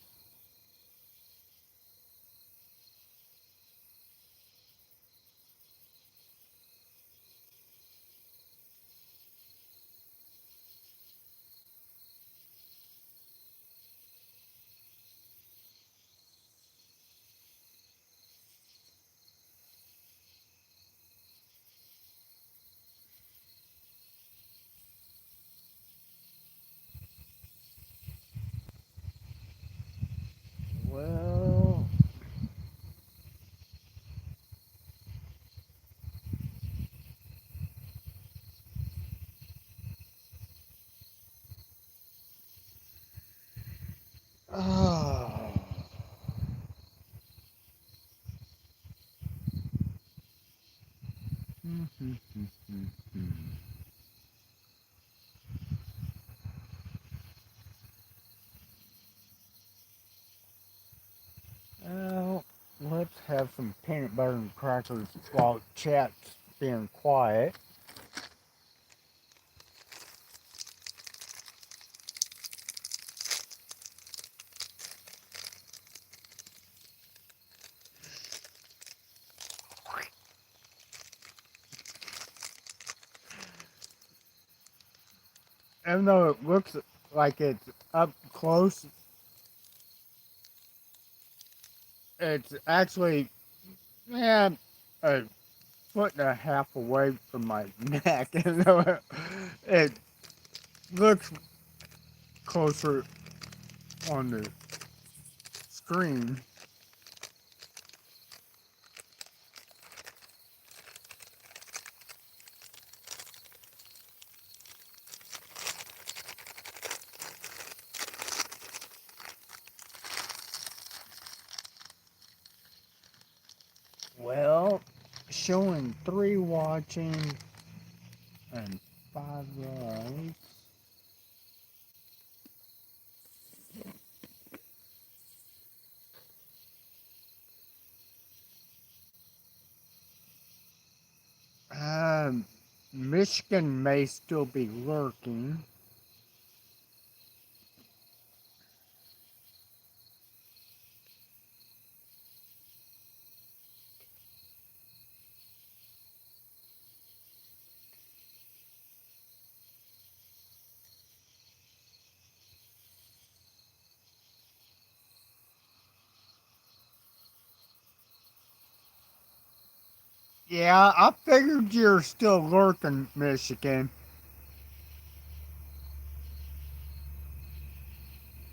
Well, oh. Well, let's have some peanut butter and crackers while chat's being quiet. Even though it looks like it's up close, it's actually, yeah, a foot and a half away from my neck. And so it looks closer on the screen. Well, showing 3 watching and 5 likes. Michigan may still be lurking. Yeah, I figured you're still lurking, Michigan.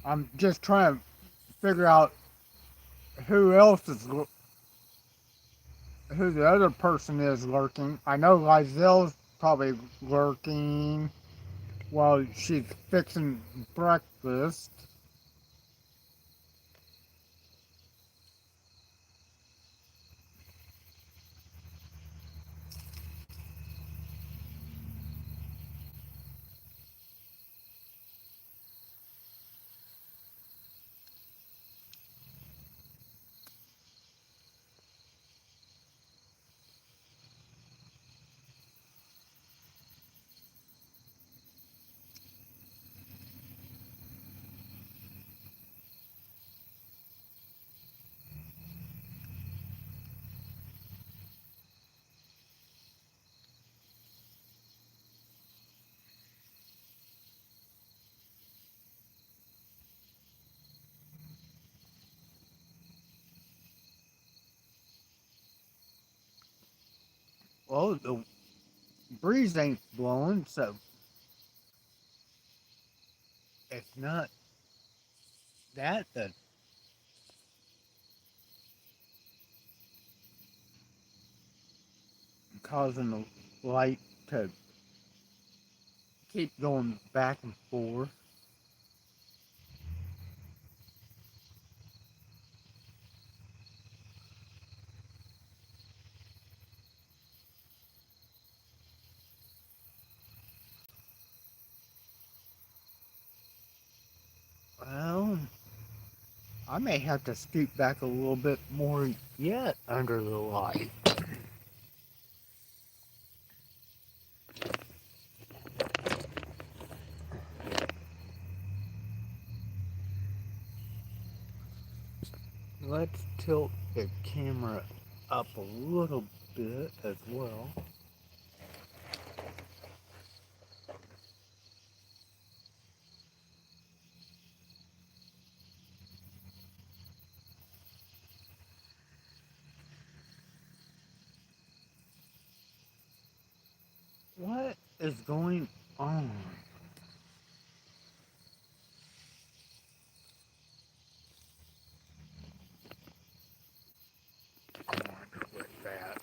I'm just trying to figure out who else is who the other person is lurking. I know Lizelle's probably lurking while she's fixing breakfast. Well, the breeze ain't blowing, so it's not that the causing the light to keep going back and forth. Well, I may have to scoot back a little bit more yet under the light. Let's tilt the camera up a little bit as well. What is going on? I wonder with that.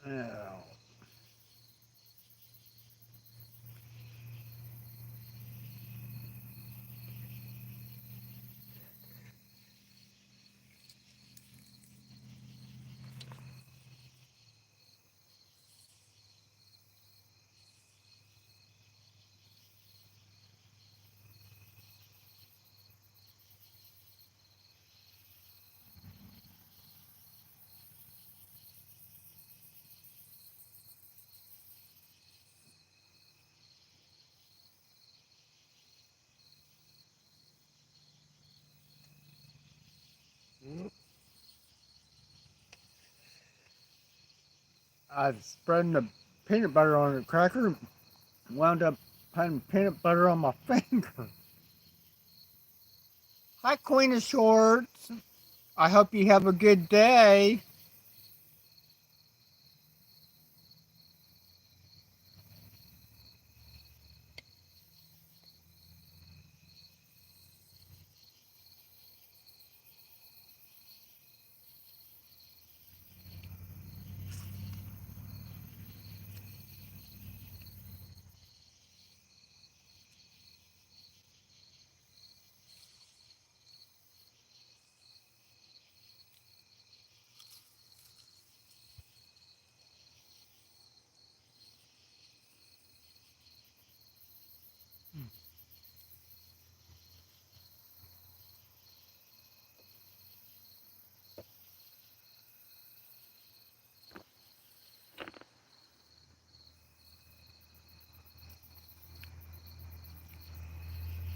Well, I was spreading the peanut butter on the cracker, wound up putting peanut butter on my finger. Hi, Queen of Shorts. I hope you have a good day.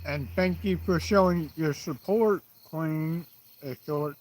And thank you for showing your support, Queen of Shorts.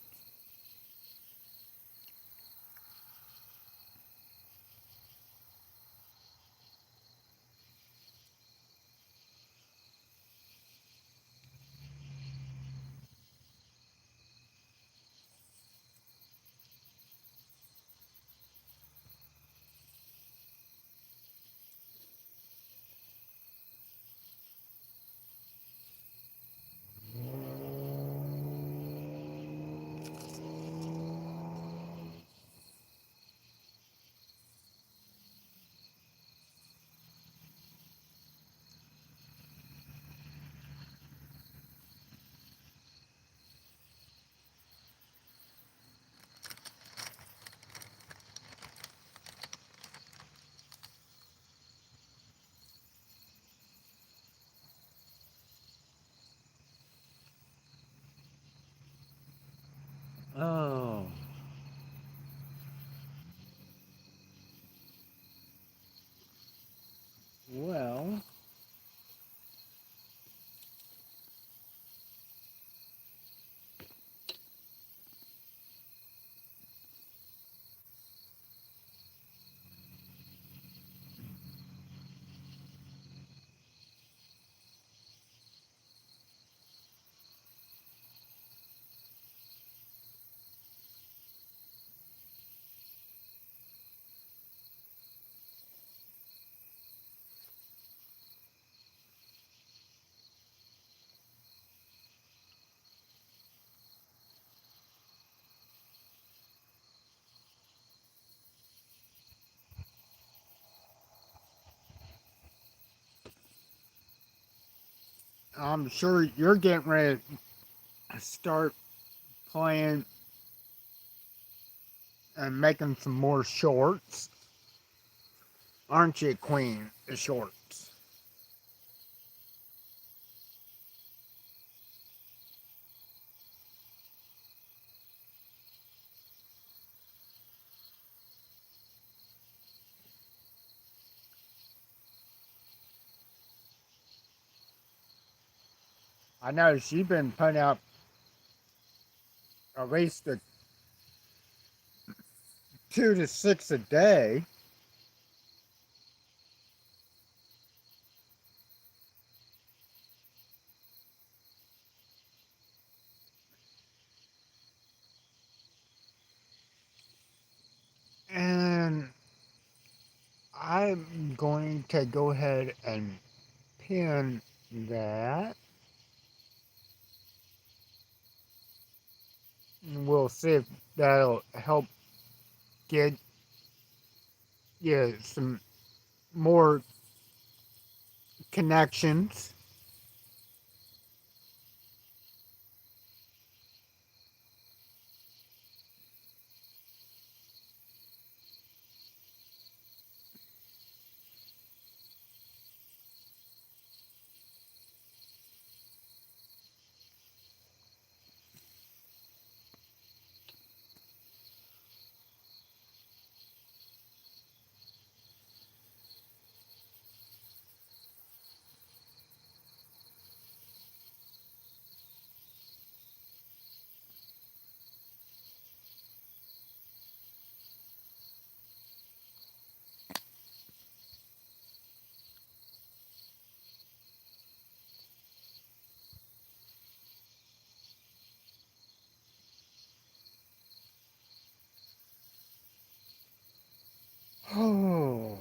I'm sure you're getting ready to start playing and making some more shorts, aren't you, Queen? The shorts. I noticed you've been putting out at least 2 to 6 a day. And I'm going to go ahead and pin that. We'll see if that'll help get you some more connections. Oh,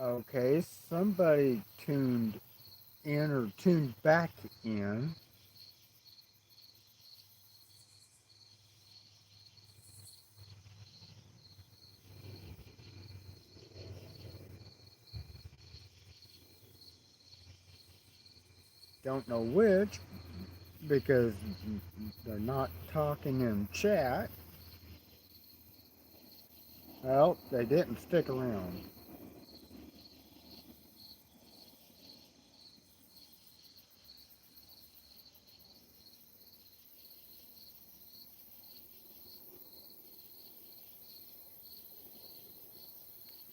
okay. Somebody tuned in or tuned back in. Don't know which because they're not talking in chat. Well, they didn't stick around.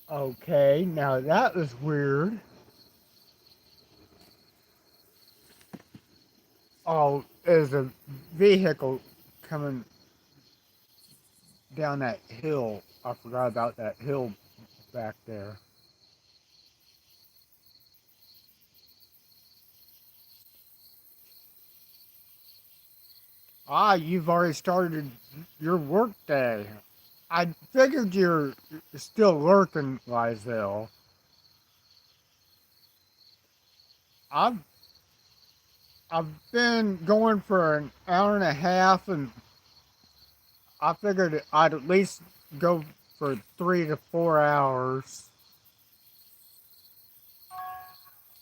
Okay, now that was weird. Oh, there's a vehicle coming down that hill. I forgot about that hill back there. Ah, you've already started your work day. I figured you're still lurking, Lizelle. I've I've been going for an hour and a half, and I figured I'd at least go for 3 to 4 hours.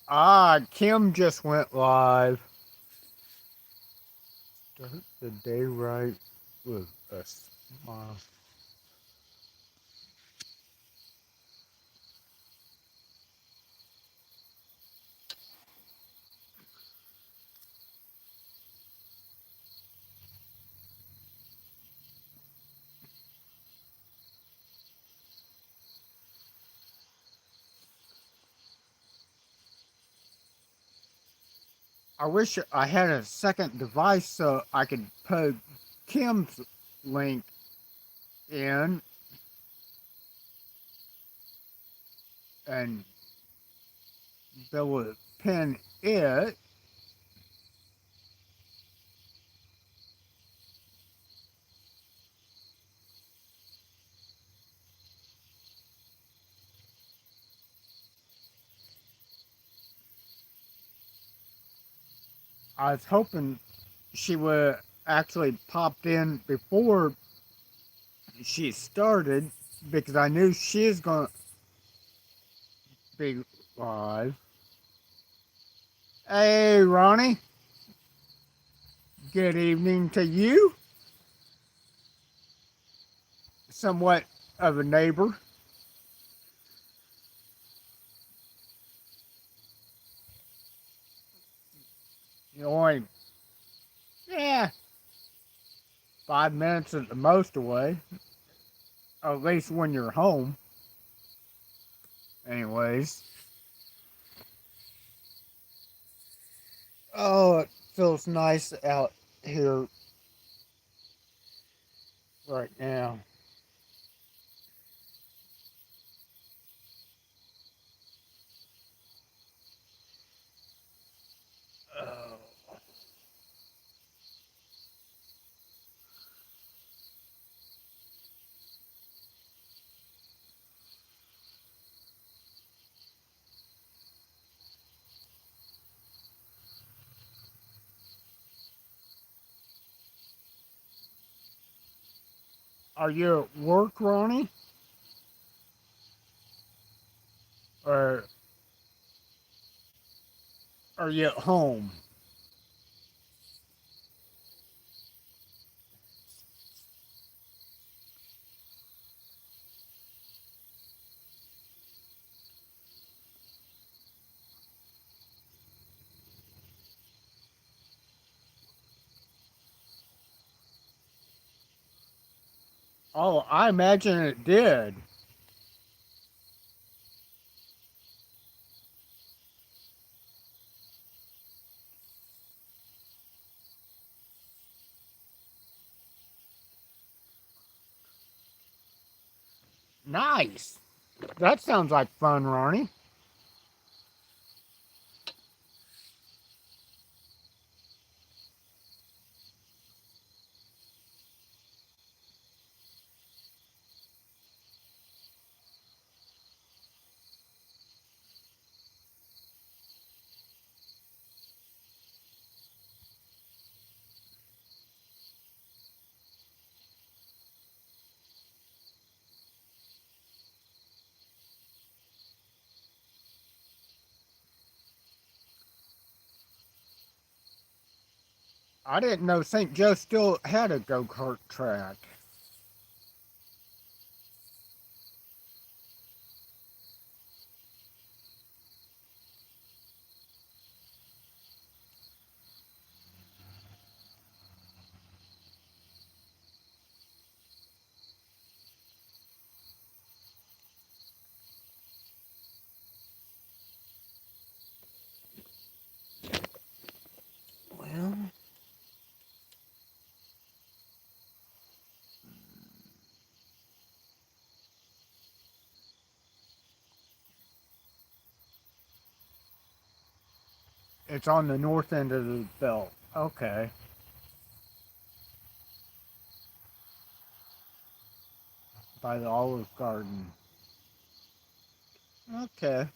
Ah, Kim just went live. Start the day right with a smile. I wish I had a second device so I could put Kim's link in and be able to pin it. I was hoping she would actually popped in before she started because I knew she was going to be 5. Hey, Ronnie. Good evening to you. Somewhat of a neighbor. You only, yeah, 5 minutes at the most away. At least when you're home. Anyways. Oh, it feels nice out here right now. Oh. Are you at work, Ronnie? Or are you at home? Oh, I imagine it did. Nice. That sounds like fun, Ronnie. I didn't know St. Joe still had a go kart track. Well, it's on the north end of the belt. Okay. By the Olive Garden. Okay.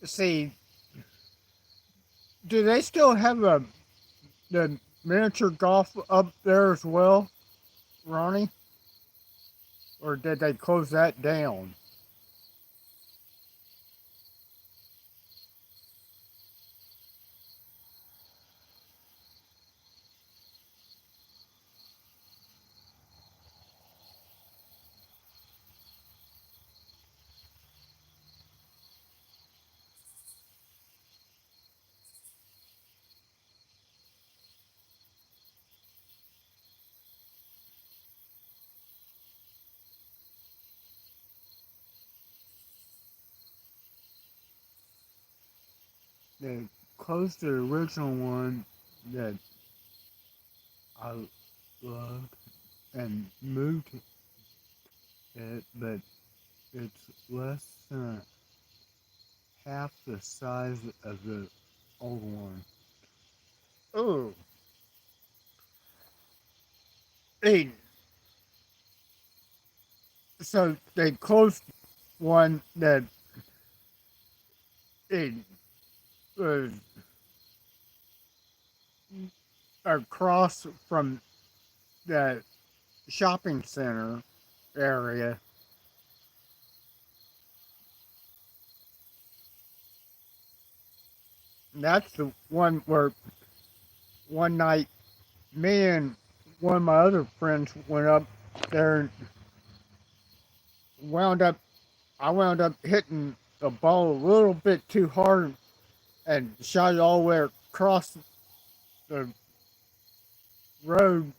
See, do they still have the miniature golf up there as well, Ronnie? Or did they close that down? They closed the original one that I loved and moved it, but it's less than half the size of the old one. Oh, hey, so they closed one that it was across from that shopping center, area. That's the one where one night me and one of my other friends went up there and wound up I wound up hitting the ball a little bit too hard and shot it all the way across the road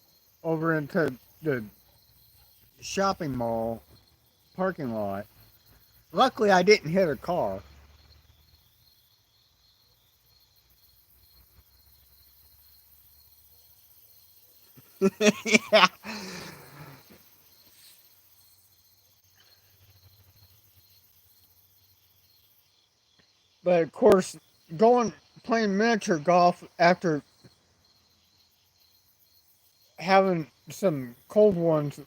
over into the shopping mall parking lot. Luckily, I didn't hit a car. Yeah. But of course, going playing miniature golf after having some cold ones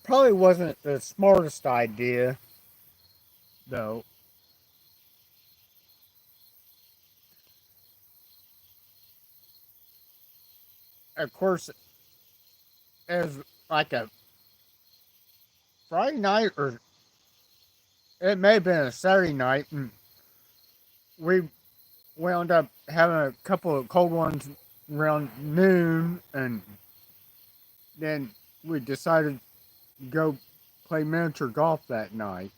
probably wasn't the smartest idea, though. Of course, as like a Friday night, or it may have been a Saturday night, and we wound up having a couple of cold ones around noon, and then we decided to go play miniature golf that night.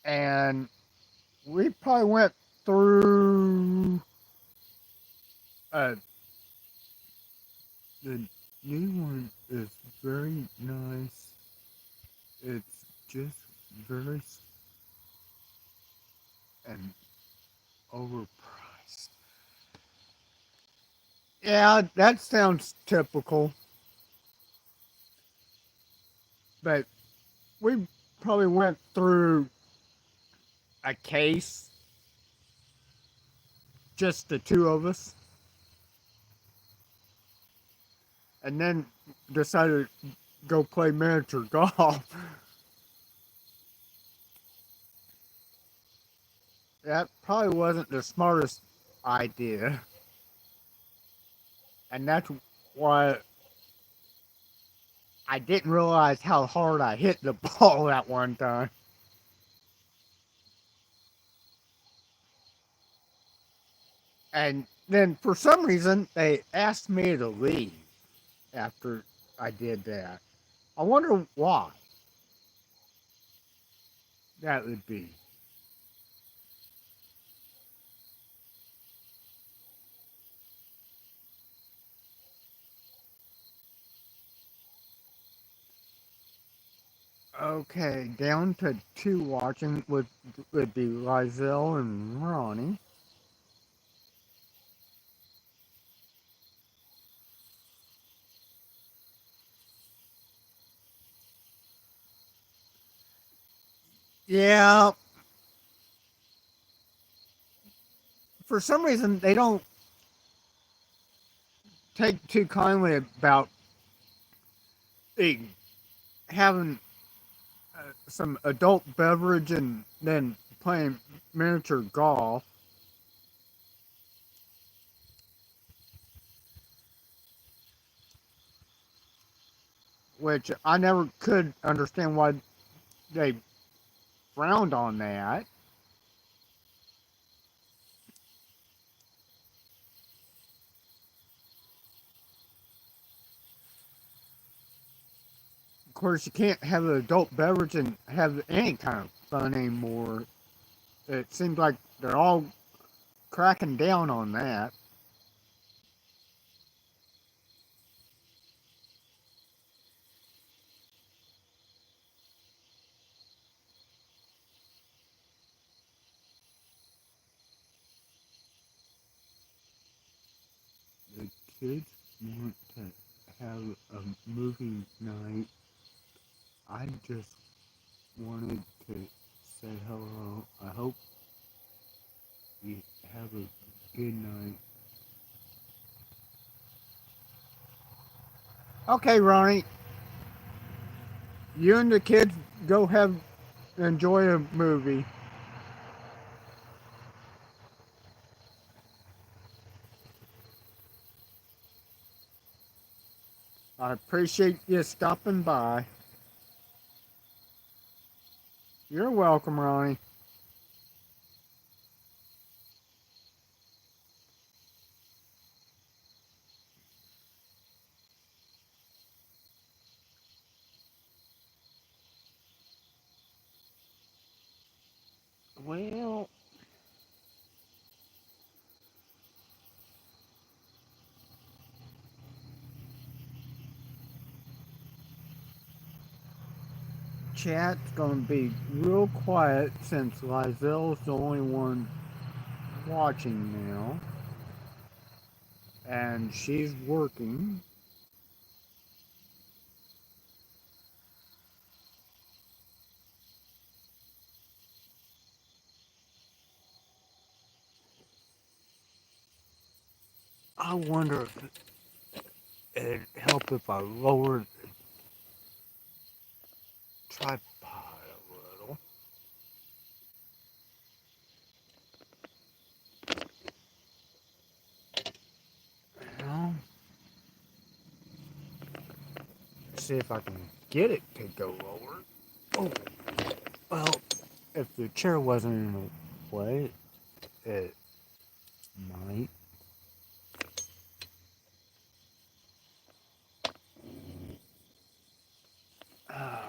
And we probably went through uh, the new one is very nice. It's just very and overpriced. Yeah, that sounds typical. But we probably went through a case, just the two of us, and then decided to go play miniature golf. That probably wasn't the smartest idea. And that's why I didn't realize how hard I hit the ball that one time. And then for some reason, they asked me to leave after I did that. I wonder why that would be. Okay, down to two watching would be Lizelle and Ronnie. Yeah, for some reason they don't take too kindly about eh, having some adult beverage and then playing miniature golf, which I never could understand why they frowned on that. Of course, you can't have an adult beverage and have any kind of fun anymore. It seems like they're all cracking down on that. The kids want to have a movie night. I just wanted to say hello. I hope you have a good night. Okay, Ronnie, you and the kids go have enjoy a movie. I appreciate you stopping by. You're welcome, Ronnie. Well, chat's gonna be real quiet since Lizelle's the only one watching now. And she's working. I wonder if it'd help if I lowered the tripod a little. Well, see if I can get it to go lower. Oh, well, if the chair wasn't in the way, it might. Oh.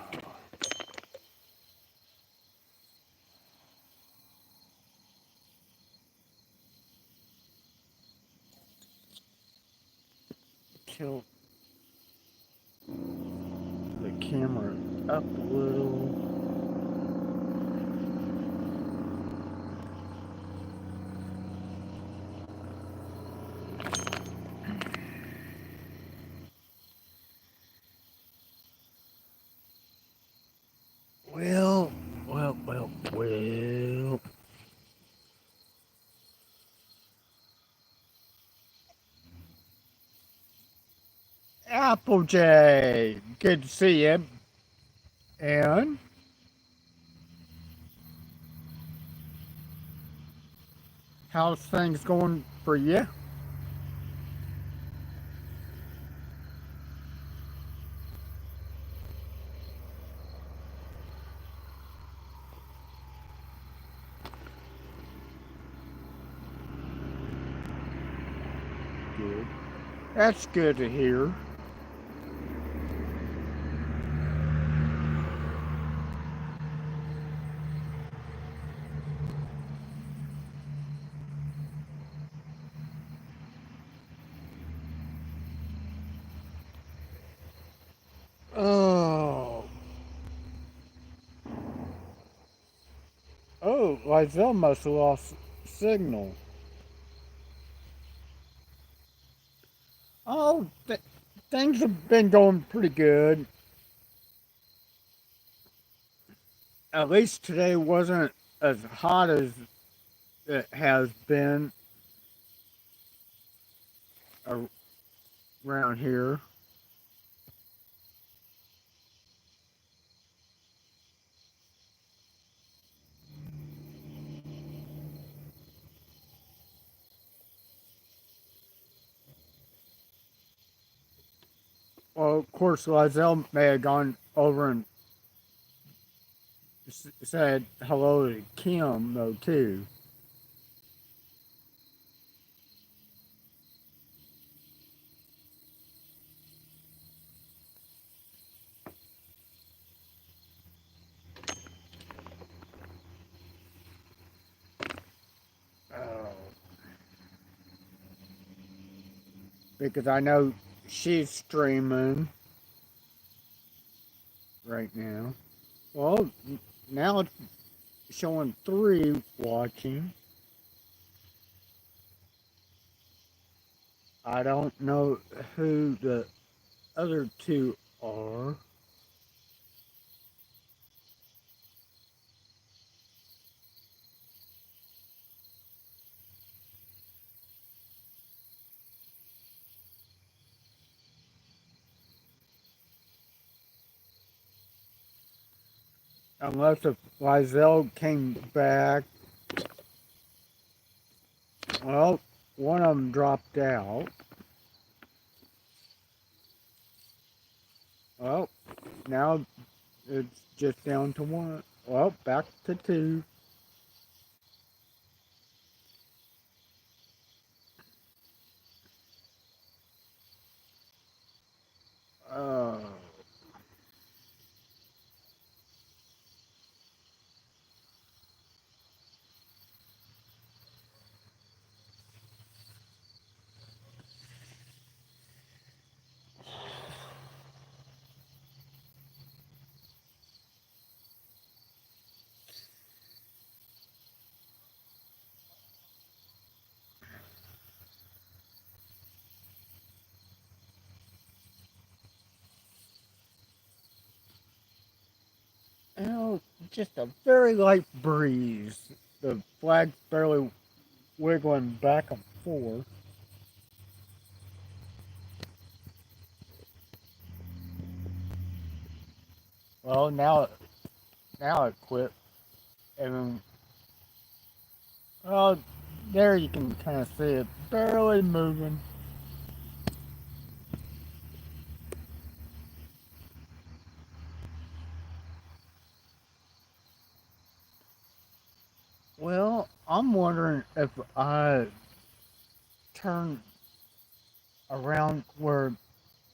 Tilt the camera up a little. Well. Applejack, good to see you. And how's things going for you? Good. That's good to hear. Oh, Lizelle must have lost signal. Oh, things have been going pretty good. At least today wasn't as hot as it has been around here. Well, of course, Lizelle may have gone over and said hello to Kim, though, too. Oh. Because I know she's streaming right now. Well, now it's showing 3 watching. I don't know who the other 2 are. Unless if Lizelle came back. Well, one of them dropped out. Well, now it's just down to one. Well, back to two. Uh, well, just a very light breeze. The flag's barely wiggling back and forth. Well, now it quit, and then, well, there you can kind of see it barely moving. Well, I'm wondering if I turn around where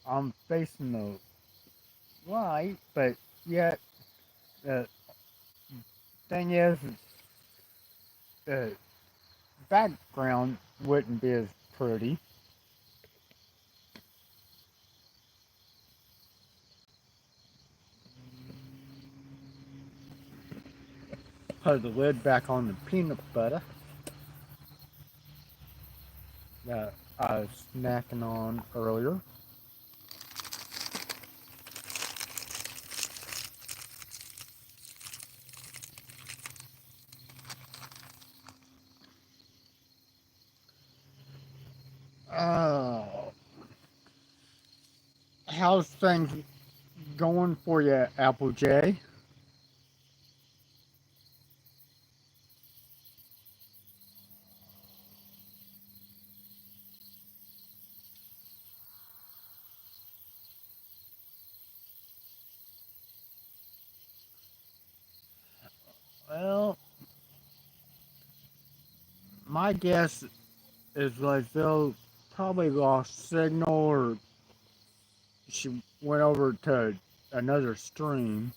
I'm facing the light, but yet the thing is, the background wouldn't be as pretty. Put the lid back on the peanut butter that I was snacking on earlier. Oh, how's things going for you, Apple J? Well, my guess is like they'll probably lost signal or she went over to another stream.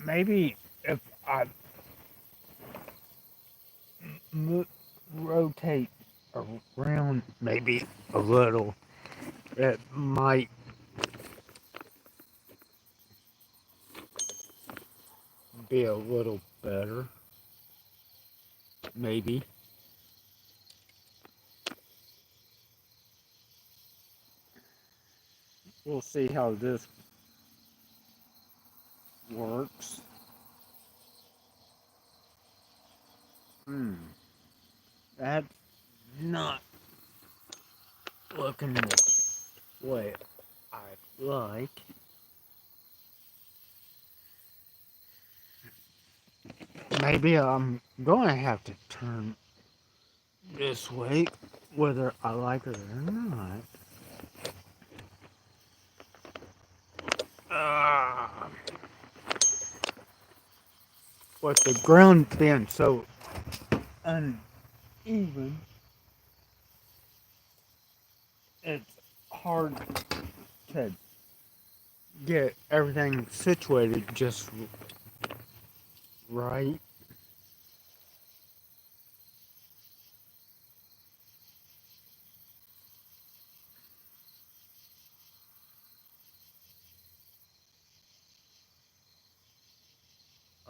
Maybe if I mo- rotate around maybe a little, it might be a little better. Maybe. We'll see how this works. Hmm. That's not looking the way I'd like. Maybe I'm gonna have to turn this way, whether I like it or not. Ah, with the ground being so uneven, it's hard to get everything situated just right.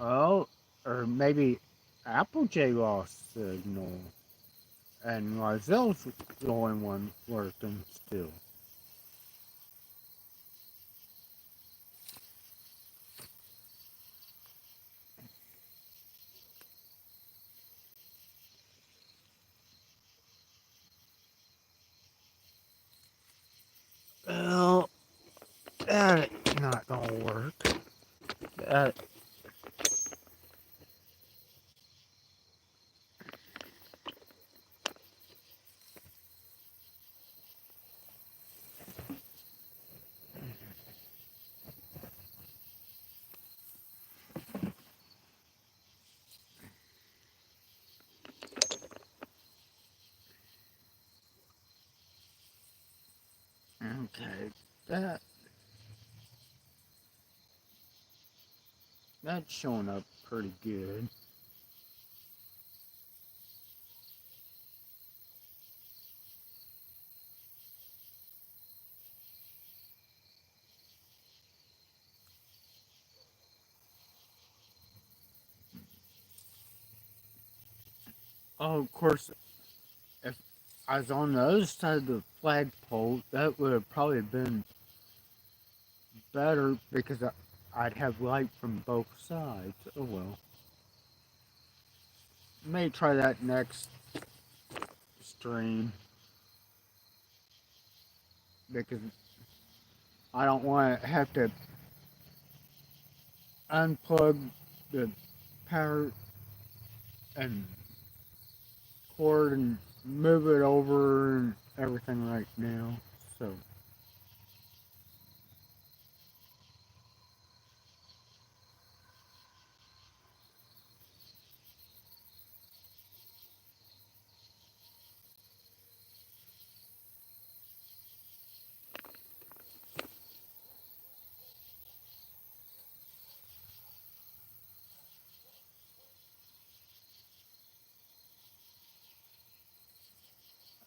Oh, or maybe. Applejack lost signal, and Rozelle's the only one working still. Well, that's not gonna work. That okay. That that's showing up pretty good. Oh, of course, if I was on the other side of the flagpole, that would have probably been better because I'd have light from both sides. Oh well. May try that next stream because I don't want to have to unplug the power and cord and move it over and everything right now. So,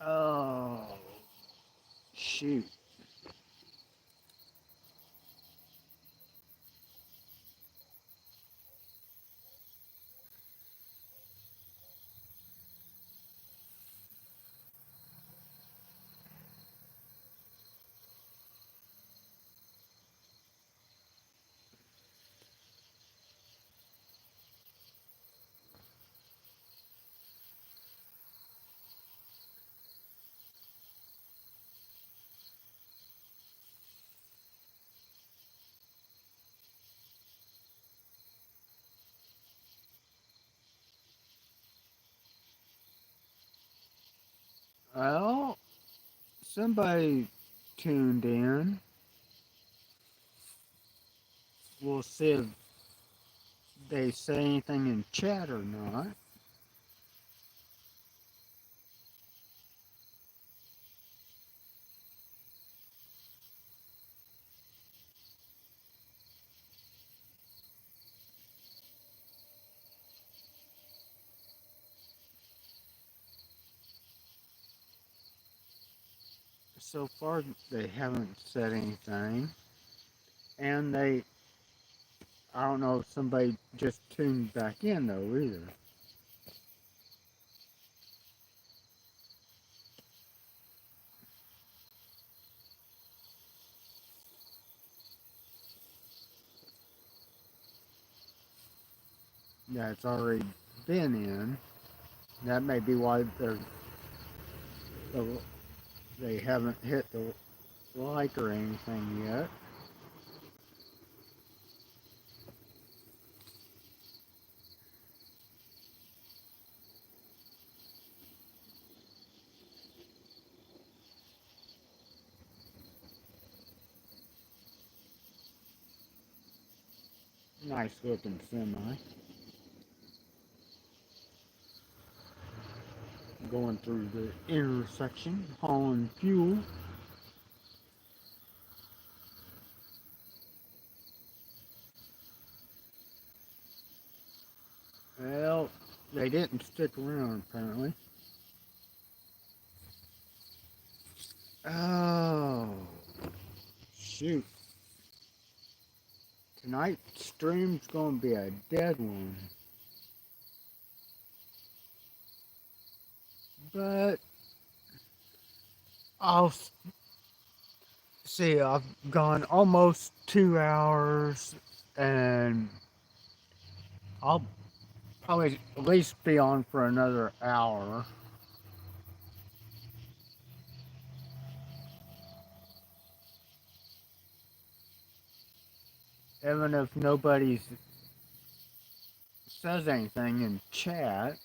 oh, shoot. Well, somebody tuned in. We'll see if they say anything in chat or not. So far, they haven't said anything. And I don't know if somebody just tuned back in though either. Yeah, it's already been in. That may be why the, they haven't hit the like or anything yet. Nice looking semi. Going through the intersection, hauling fuel. Well, they didn't stick around apparently. Oh, shoot. Tonight's stream's gonna be a dead one. But I'll see. I've gone almost 2 hours, and I'll probably at least be on for another hour. Even if nobody says anything in chat.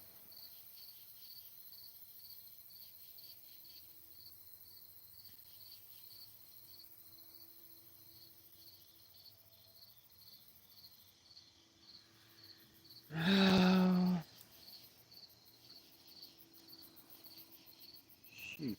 Shoot.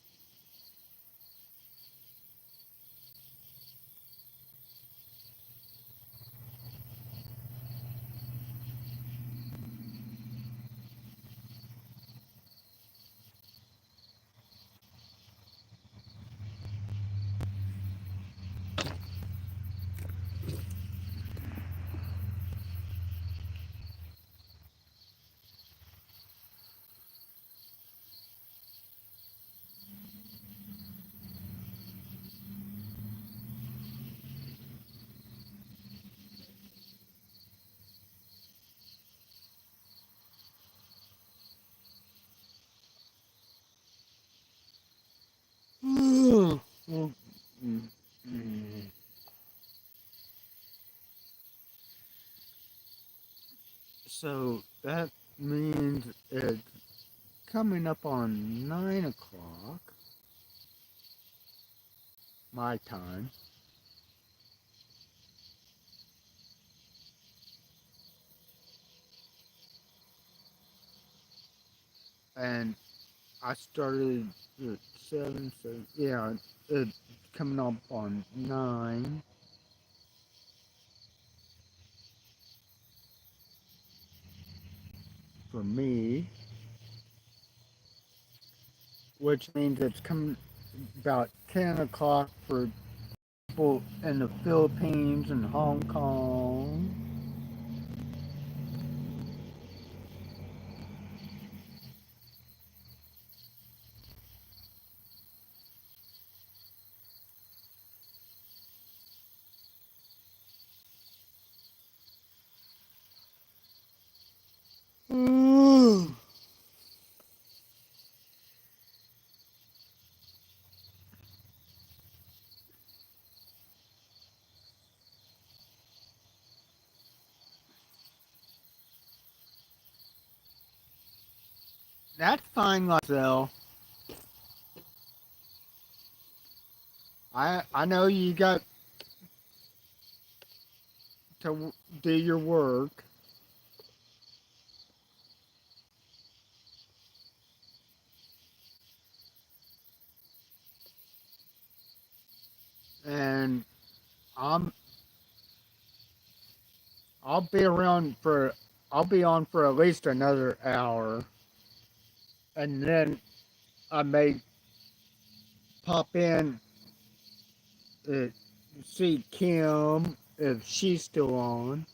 So that means it's coming up on 9 o'clock my time. And I started at 7, so yeah, it's coming up on 9 for me, which means it's coming about 10 o'clock for people in the Philippines and Hong Kong. That's fine, Lysel. I know you got to do your work. And I'm I'll be around for I'll be on for at least another hour, and then I may pop in to see Kim if she's still on.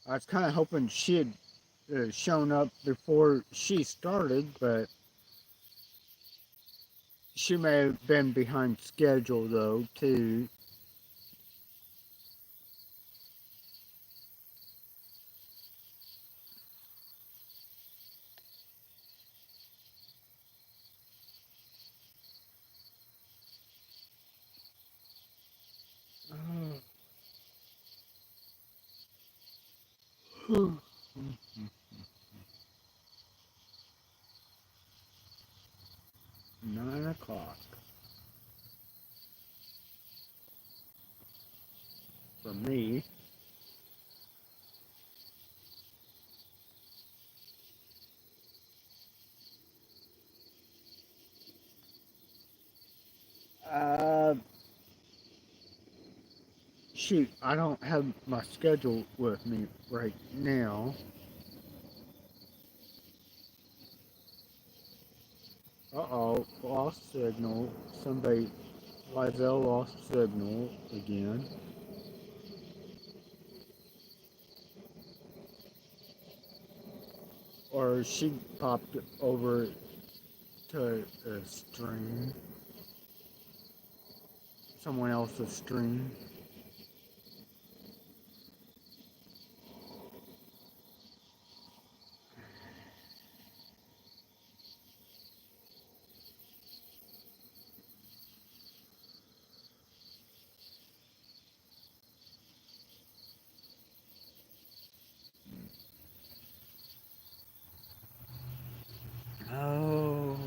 I was kind of hoping she'd shown up before she started, but she may have been behind schedule though too. Oh. 9 o'clock for me. Uh, Shoot, I don't have my schedule with me right now. Uh-oh. lost signal. Somebody, Lizelle lost signal again. Or she popped over to a stream. Someone else's stream. Oh,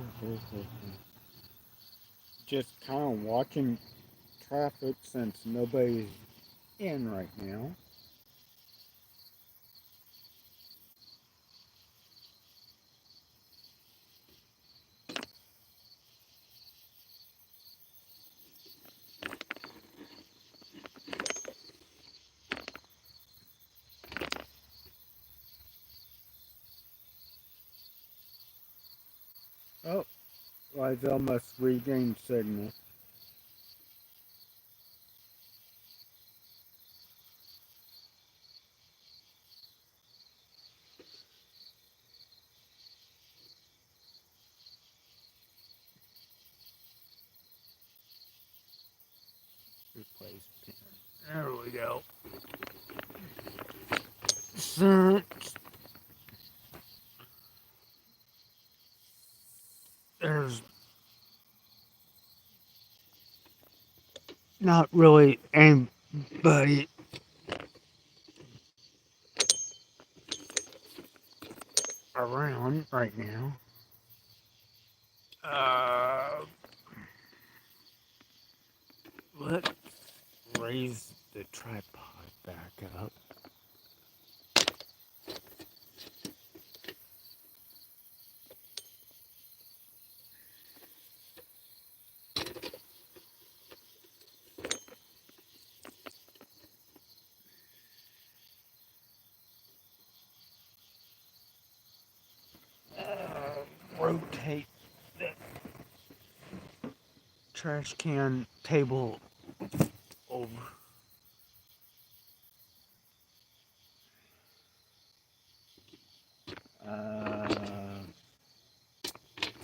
just kind of watching traffic since nobody's in right now. Oh, Lizelle must regain signal. Replace pin. There we go. There's not really anybody around right now. Let's raise the tripod back up. Rotate the trash can table over.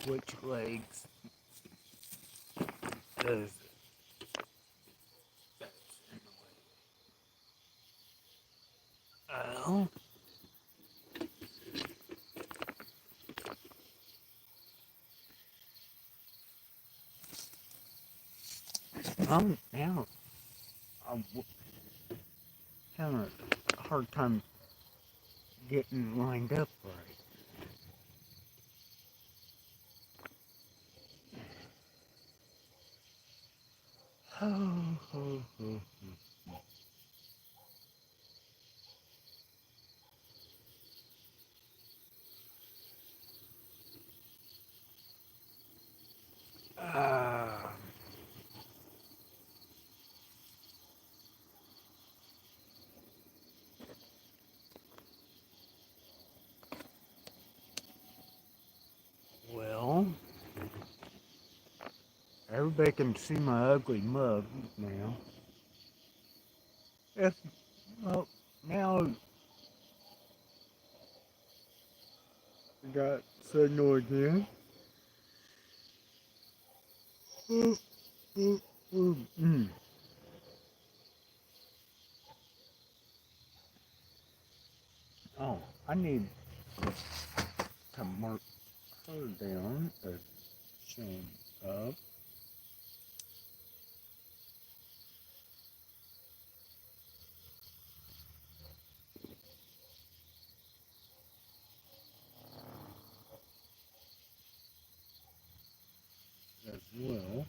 Which legs does that's in the way? Oh. Now I'm having a hard time getting lined up right. Uh, well, everybody can see my ugly mug now. If well, now we got signal again. Oh, I need to mark her down as showing up. As well.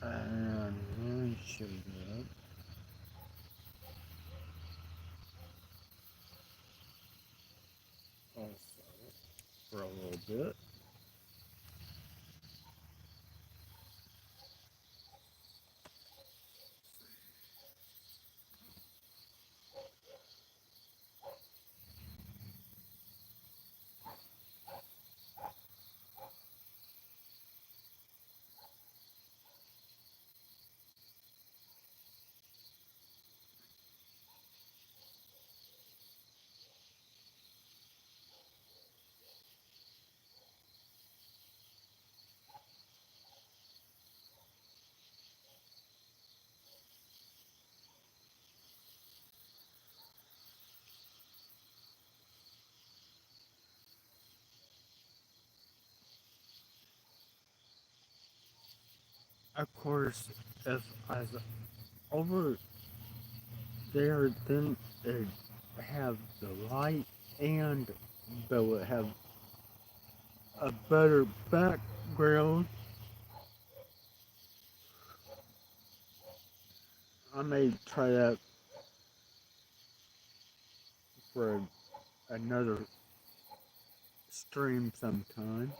And really showed up. Also, for a little bit. Of course, if I was over there, then it'd have the light and they would have a better background. I may try that for another stream sometime.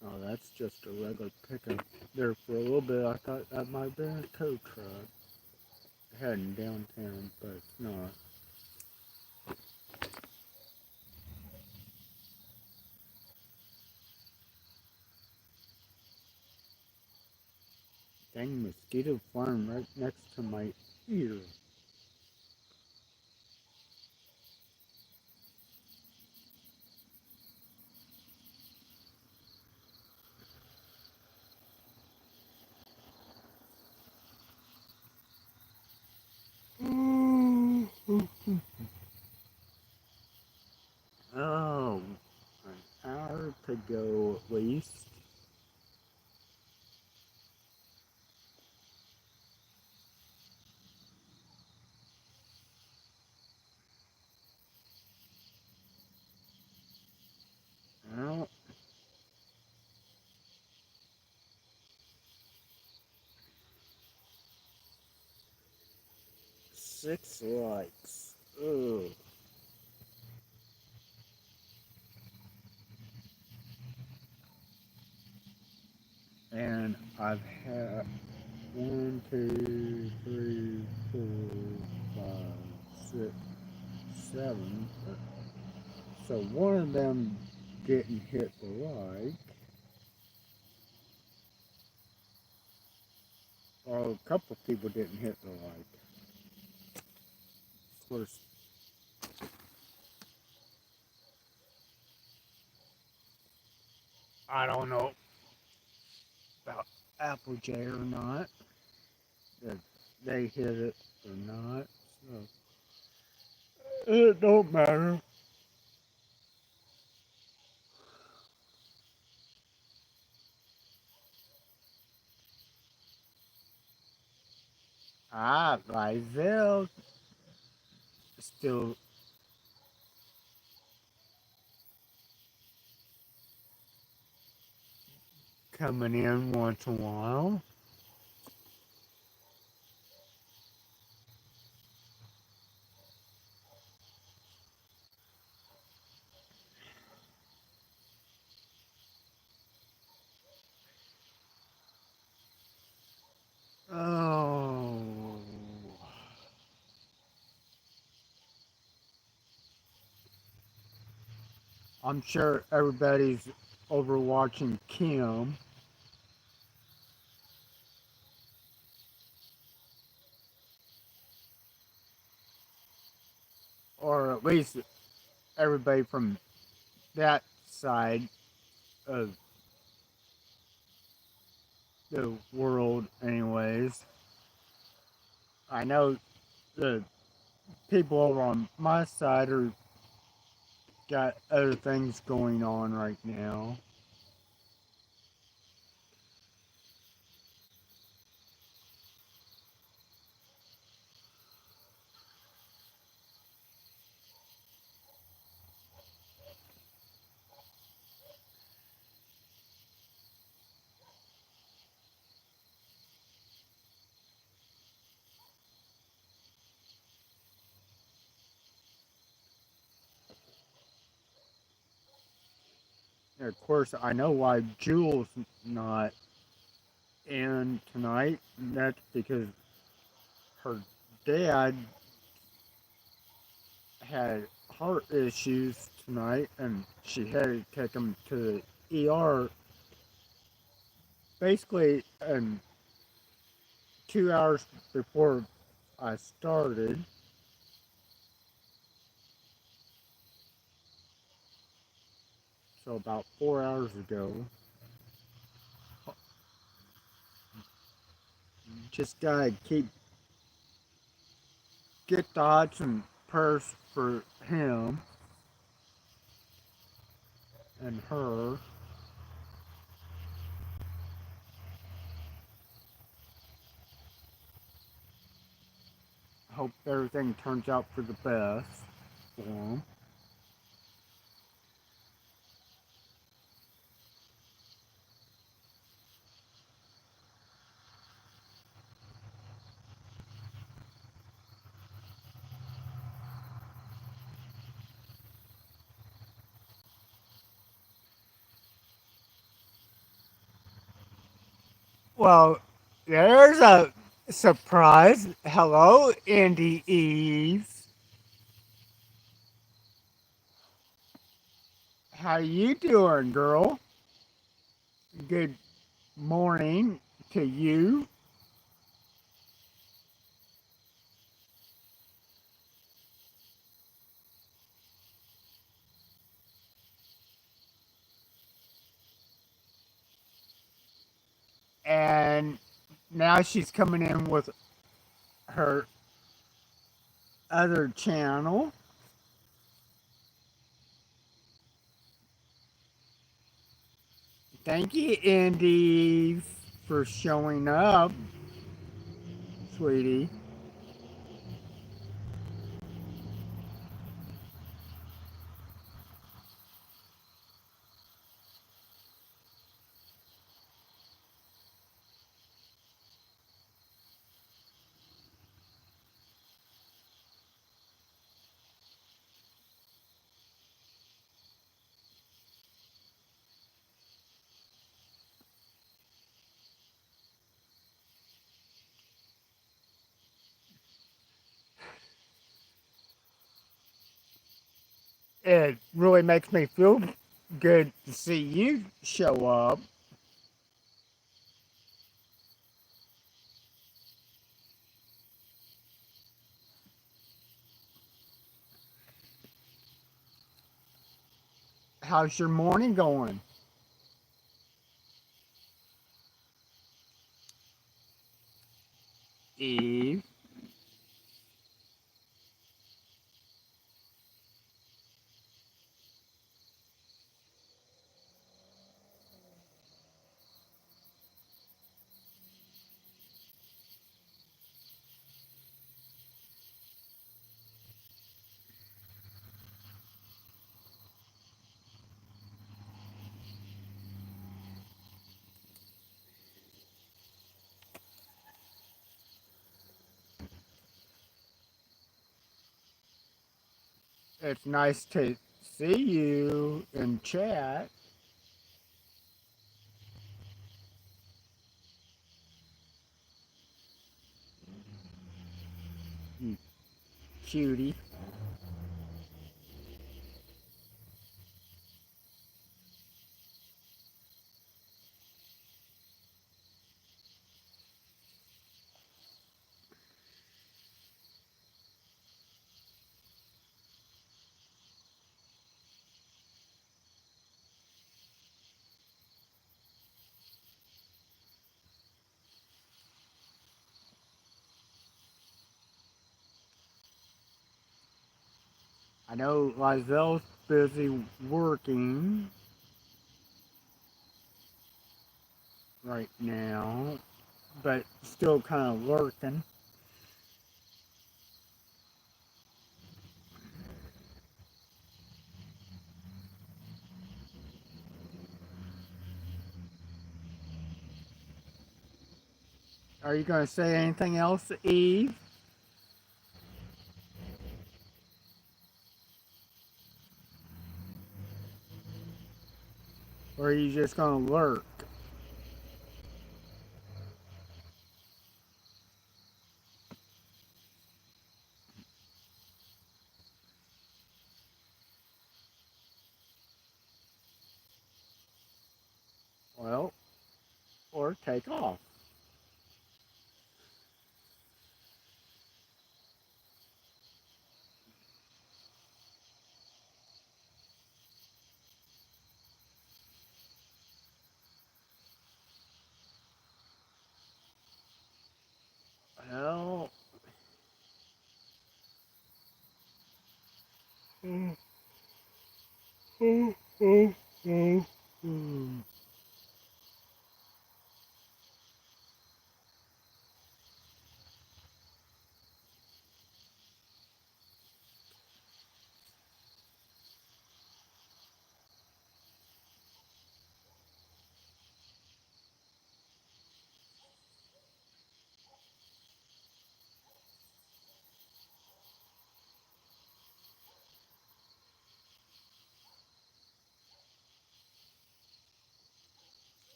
Well, oh, that's just a regular pickup. There for a little bit, I thought that might have been a tow truck heading downtown, but it's not. Dang mosquito farm right next to my ear. Oh, an hour to go at least. Well, 6 likes. Ugh. And I've had 1, 2, 3, 4, 5, 6, 7. So one of them didn't hit the like. Or a couple people didn't hit the like. Of course, I don't know about Applejack or not. If they hit it or not. So it don't matter. Ah, Rizal still coming in once in a while. Oh, I'm sure everybody's over watching Kim, or at least everybody from that side of the world, anyways. I know the people over on my side are got other things going on right now. And of course, I know why Jules not in tonight. That's because her dad had heart issues tonight, and she had to take him to the ER basically 2 hours before I started. So about 4 hours ago. Just gotta get thoughts and prayers for him and her. Hope everything turns out for the best for him. Well, there's a surprise. Hello, Andy Eve. How you doing, girl? Good morning to you. And now she's coming in with her other channel. Thank you, Andy, for showing up, sweetie. It really makes me feel good to see you show up. How's your morning going? Eve? It's nice to see you in chat. You cutie. I know Lizelle's busy working right now, but still kind of lurking. Are you going to say anything else, Eve? Or are you just going to lurk? Well, or take off. Well, mm, mm, mm, mm, mm.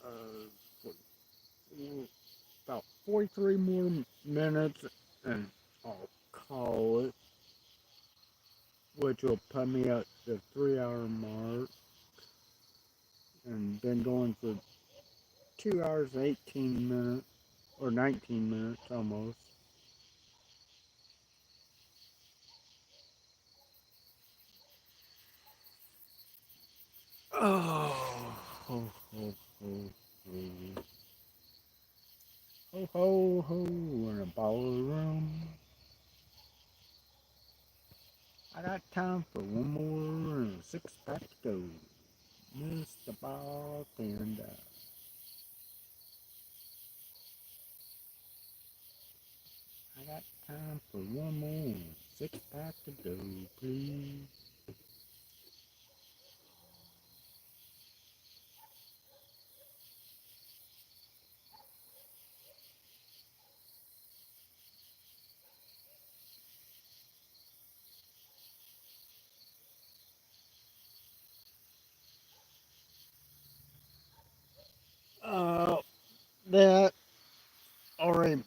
Uh, about 43 more minutes and I'll call it, which will put me at the 3 hour mark and been going for 2 hours, 18 minutes, or 19 minutes almost. Oh, ho, ho, ho, ho. Ho, ho, ho, in a ballroom. I got time for one more and a six pack to go. Mr. Bartender. I got time for one more and a six pack to go, please. Uh, that already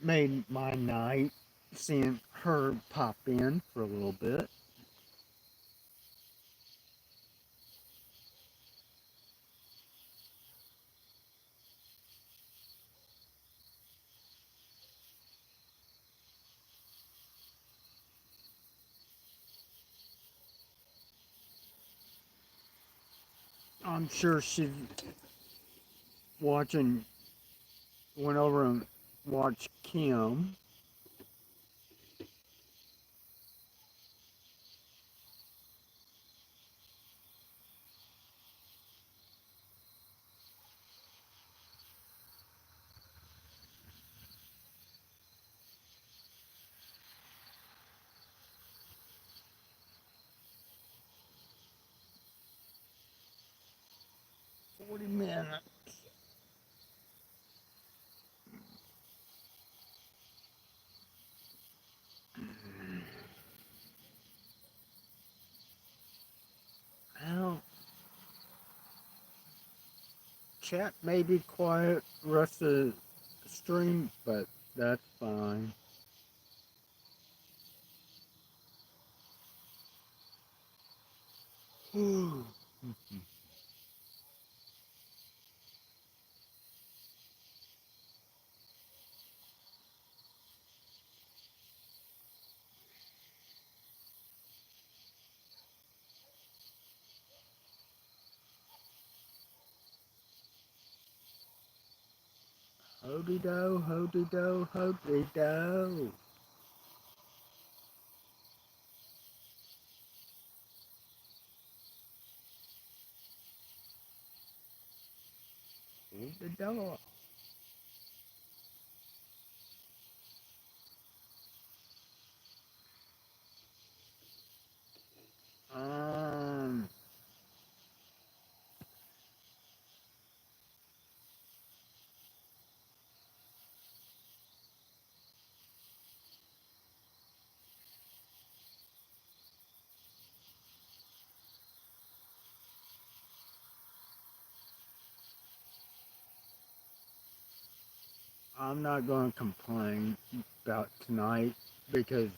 made my night seeing her pop in for a little bit. I'm sure she's watching, went over and watched Kim. 40 minutes. Well, chat may be quiet the rest of the stream, but that's fine. Hody do, hody do, hody do. Hold the door. Um, I'm not going to complain about tonight because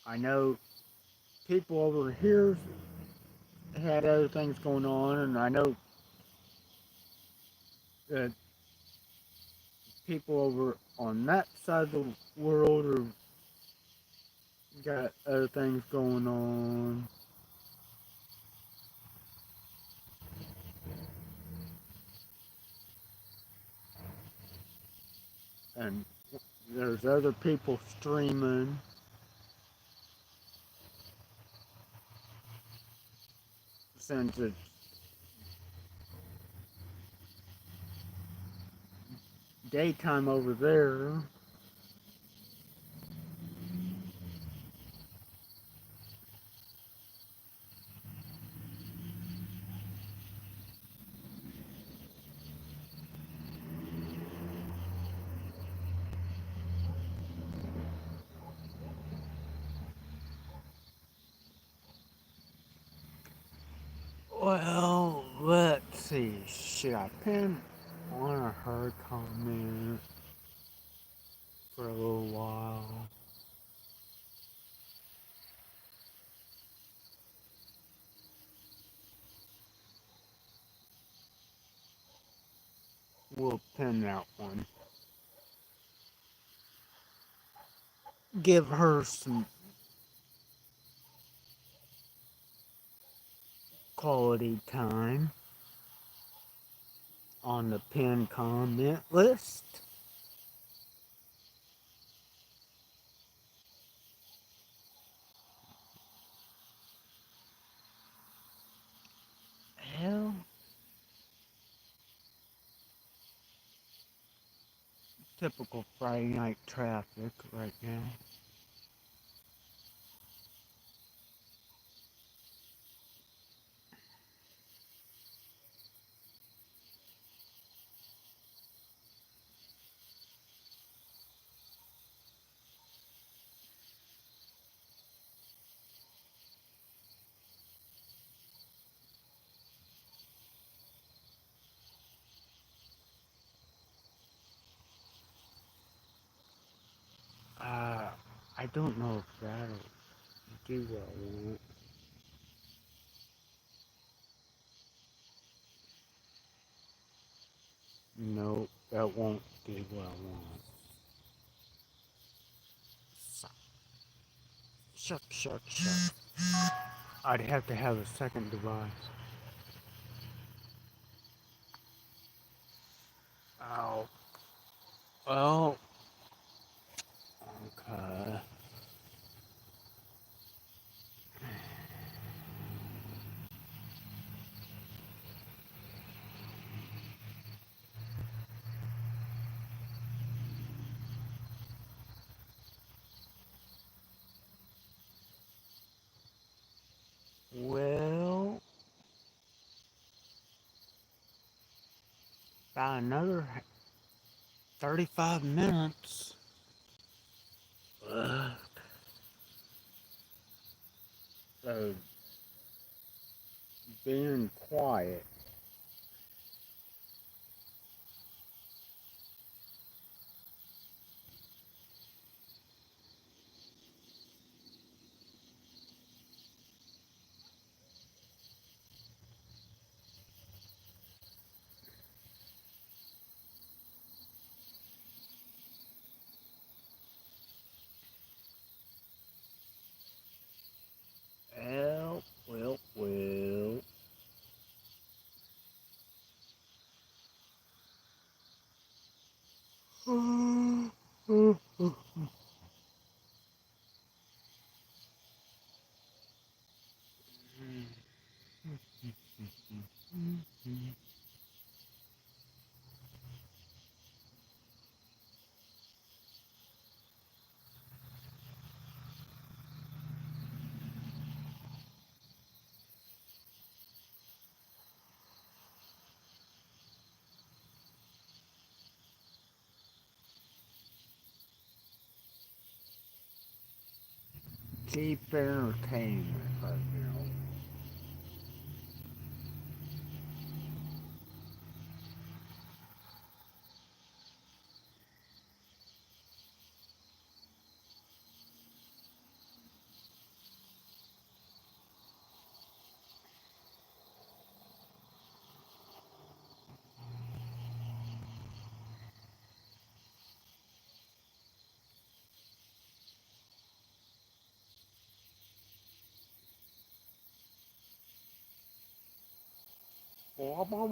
I know people over here had other things going on, and I know that people over on that side of the world are got other things going on. And there's other people streaming. Since it's daytime over there. Well, let's see. Should I pin on or her comment for a little while? We'll pin that one. Give her some quality time on the pinned comment list. Hell, typical Friday night traffic right now. I don't know if that'll do what I want. No, that won't do what I want. Shuck. I'd have to have a second device. Oh. Well. Okay. Well, about another 35 minutes. Ugh. So, being quiet. Well. Cheap entertainment right now. No, no,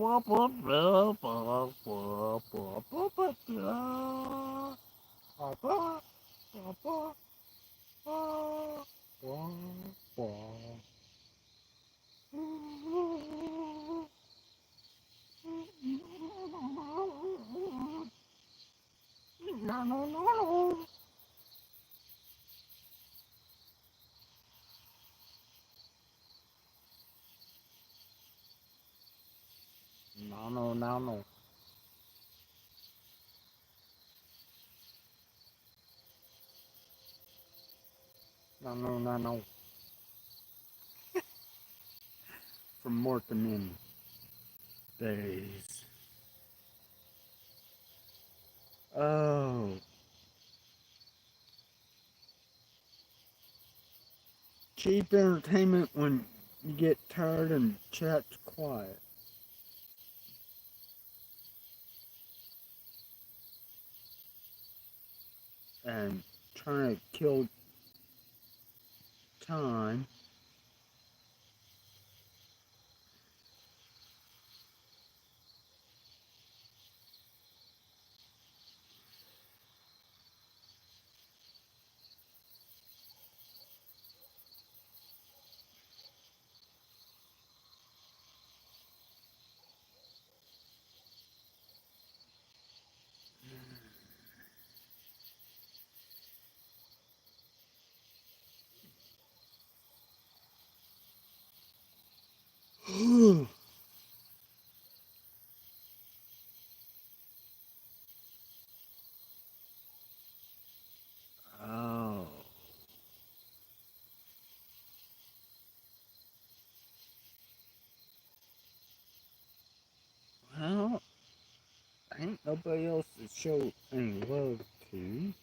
no, no. No, no, no, no. No, no, no, no. From working in days. Oh, cheap entertainment when you get tired and chat's quiet. And trying to kill time. Oh, well, ain't nobody else to show any love to.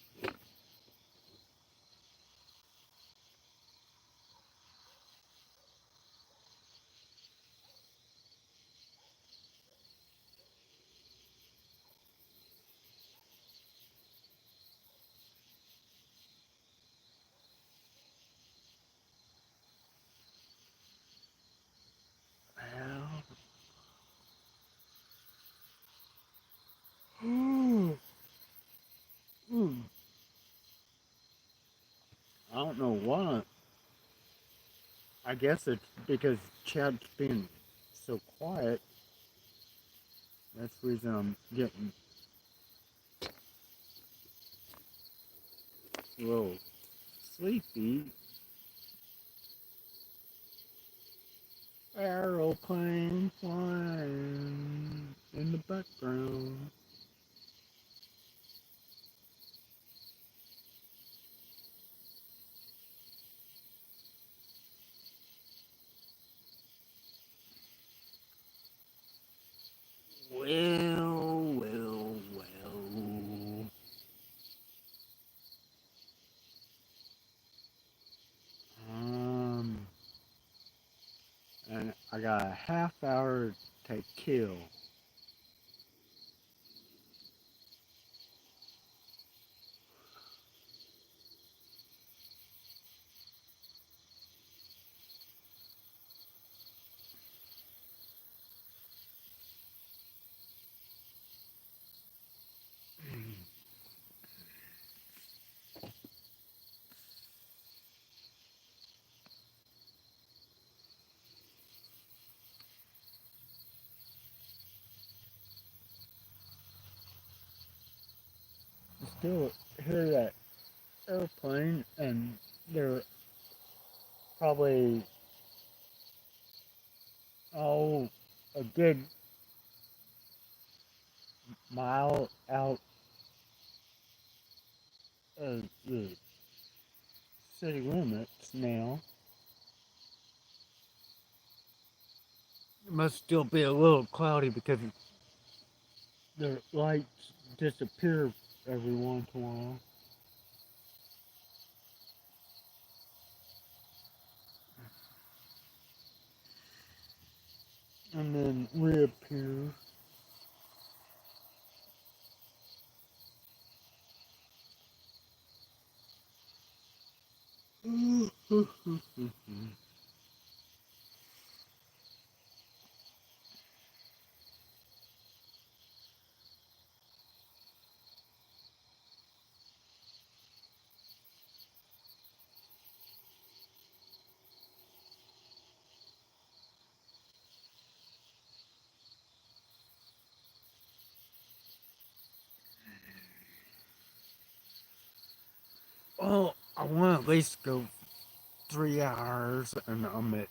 Well, I don't know why. I guess it's because Chad's been so quiet. That's the reason I'm getting a little sleepy. Aeroplane flying in the background. Well, well, well. Um, and I got a half hour to kill. Still hear that airplane, and they're probably, oh, a good mile out of the city limits now. It must still be a little cloudy because the lights disappear every once in a while and then reappear. Well, I want to at least go 3 hours, and I'm at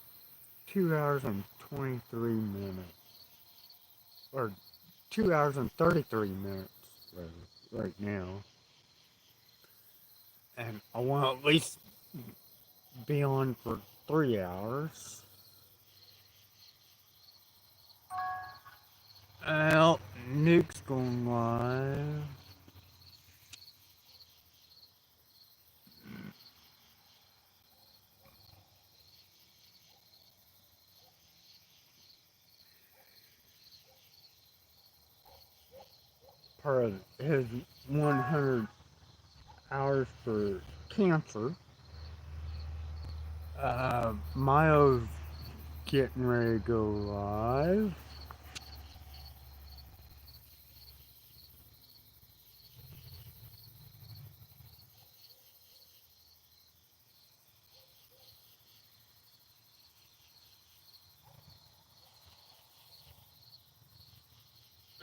2 hours and 23 minutes, or 2 hours and 33 minutes right now, and I want to at least be on for 3 hours. Well, Nuke's going live. Part of his 100 hours for cancer. Mayo's getting ready to go live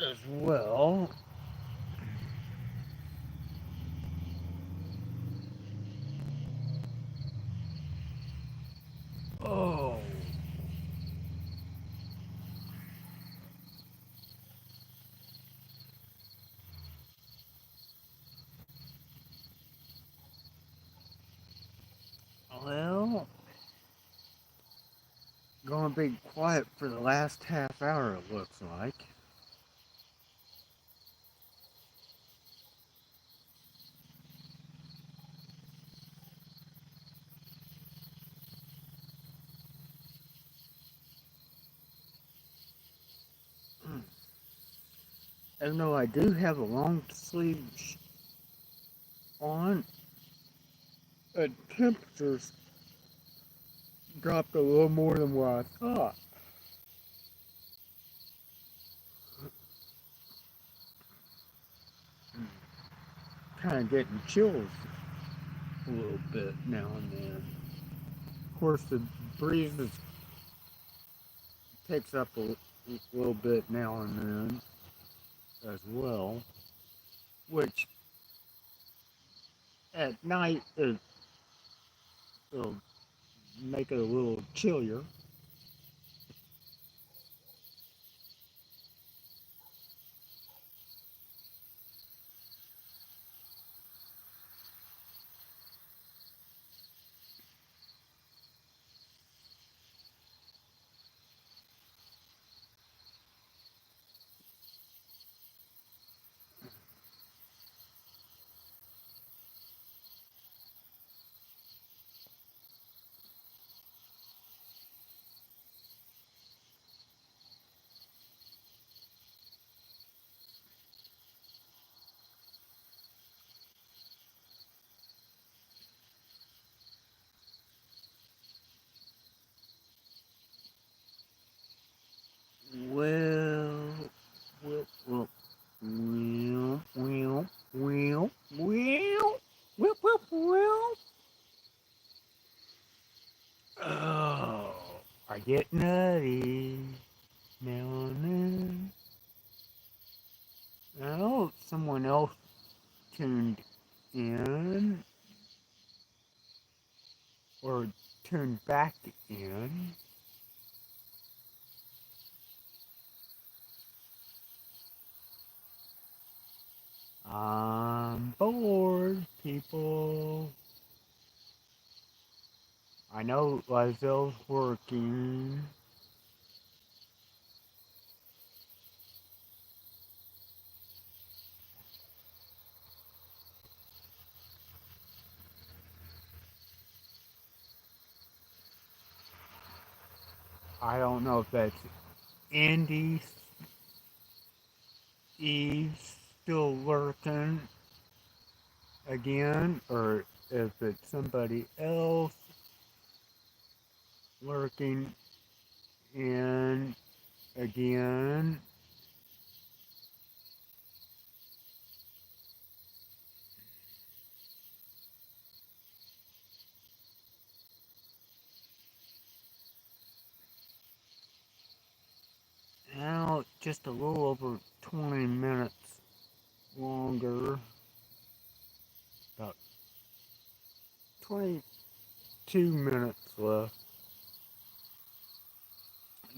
as well. Oh, well, gonna be quiet for the last half hour, it looks like. Even though I do have a long sleeve on, the temperatures dropped a little more than what I thought. Kind of getting chills a little bit now and then. Of course, the breezes picks up a little bit now and then as well, which at night it'll make it a little chillier. Well, well, well, well, well, well, well, well, well, well. Oh, I get nutty now and then. I hope someone else tuned in or tuned back in. I'm bored, people. I know Lazelle's working. I don't know if that's Andy Eve's still lurking again, or if it's somebody else lurking in again. Now, just a little over 20 minutes longer. About 22 minutes left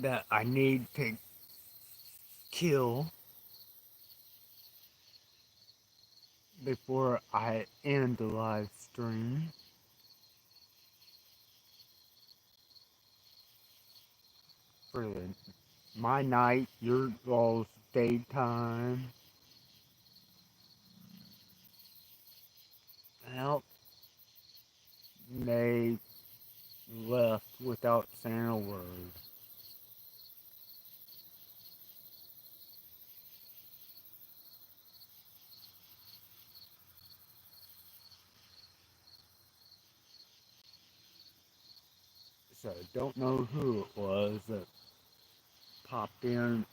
that I need to kill before I end the live stream. For my night, your all's daytime. Well, they left without saying a word. So I don't know who it was that popped in,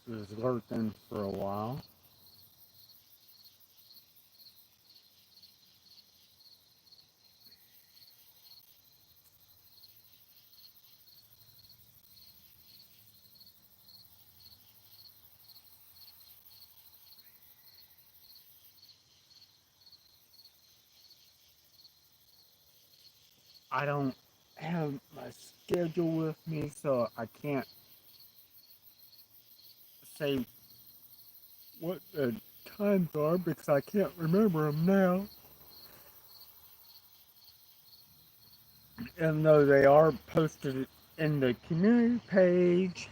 was lurking for a while. I don't have my schedule with me, so I can't say what the times are because I can't remember them now. Even though they are posted in the community page.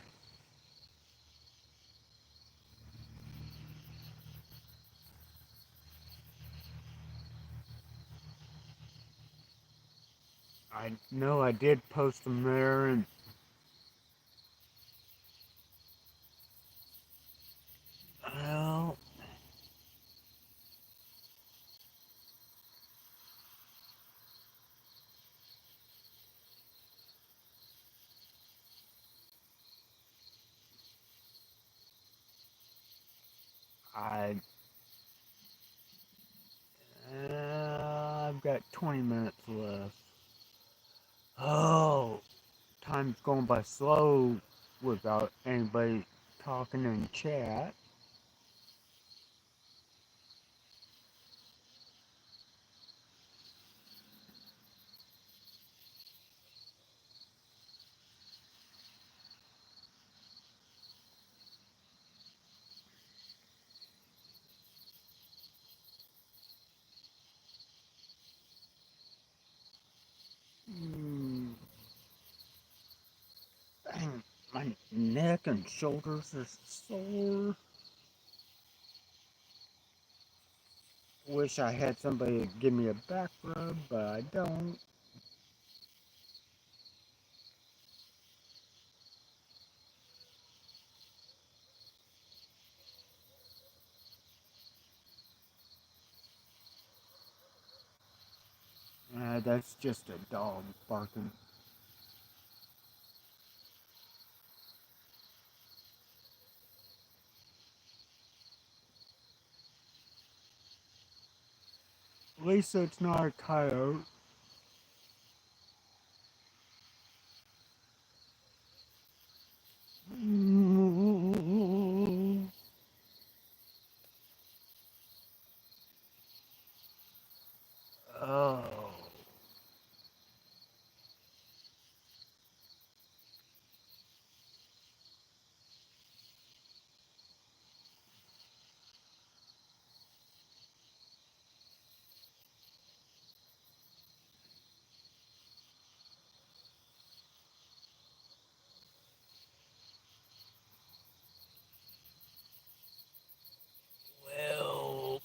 I know I did post them there, and well, I I've got 20 minutes left. Oh, time's going by slow without anybody talking in chat. Mm, dang, my neck and shoulders are sore. Wish I had somebody to give me a back rub, but I don't. That's just a dog barking. At least it's not a coyote. Oh. Well,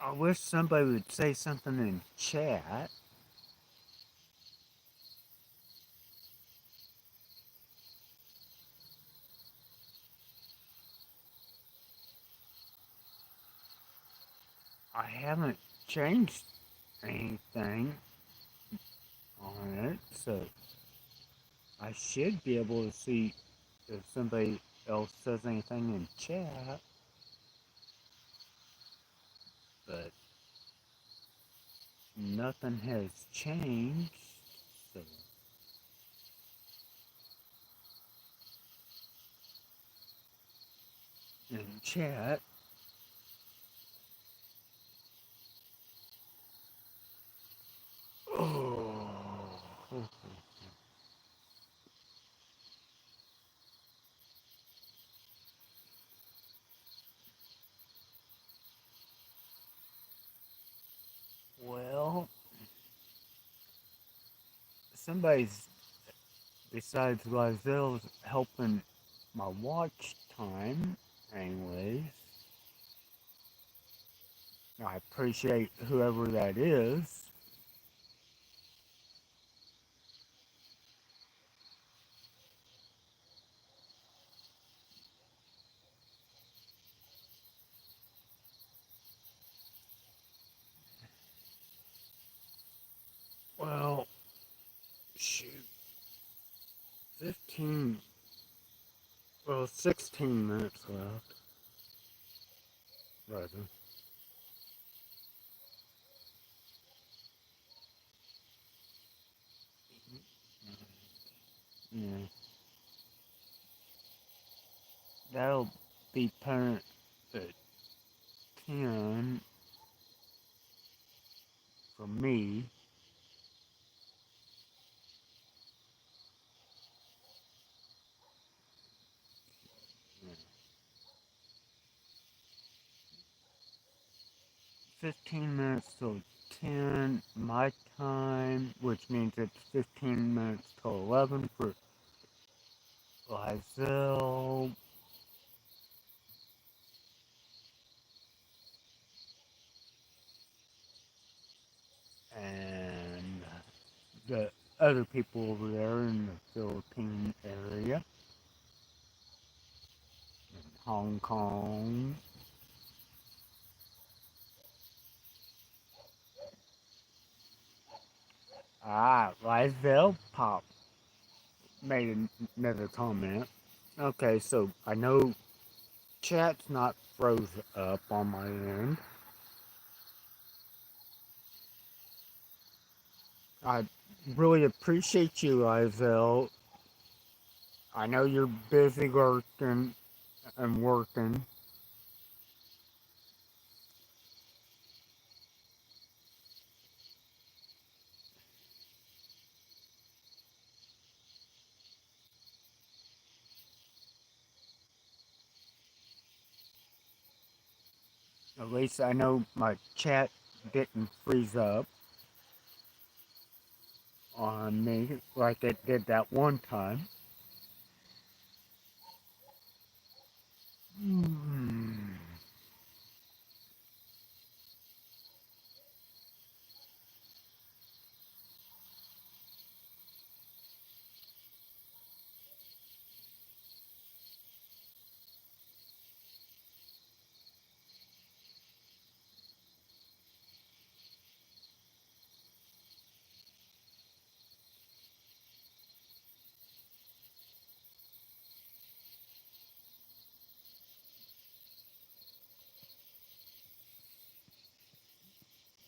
I wish somebody would say something in chat. I haven't changed anything on it, so I should be able to see if somebody else says anything in chat. But nothing has changed, so chat. Oh. Well, somebody's besides Lazelle's helping my watch time. Anyways, I appreciate whoever that is. Well, shoot, 15, well, 16 minutes left. Rather. Yeah. That'll be parent at 10 for me. Yeah. 15 minutes till 10 my time, which means it's 15 minutes till 11 for Lizelle. And the other people over there in the Philippine area, in Hong Kong. Lizelle Pop made another comment. Okay, so I know chat's not froze up on my end. I really appreciate you, Lizelle. I know you're busy working and working. At least I know my chat didn't freeze up on me like it did that one time. Hmm.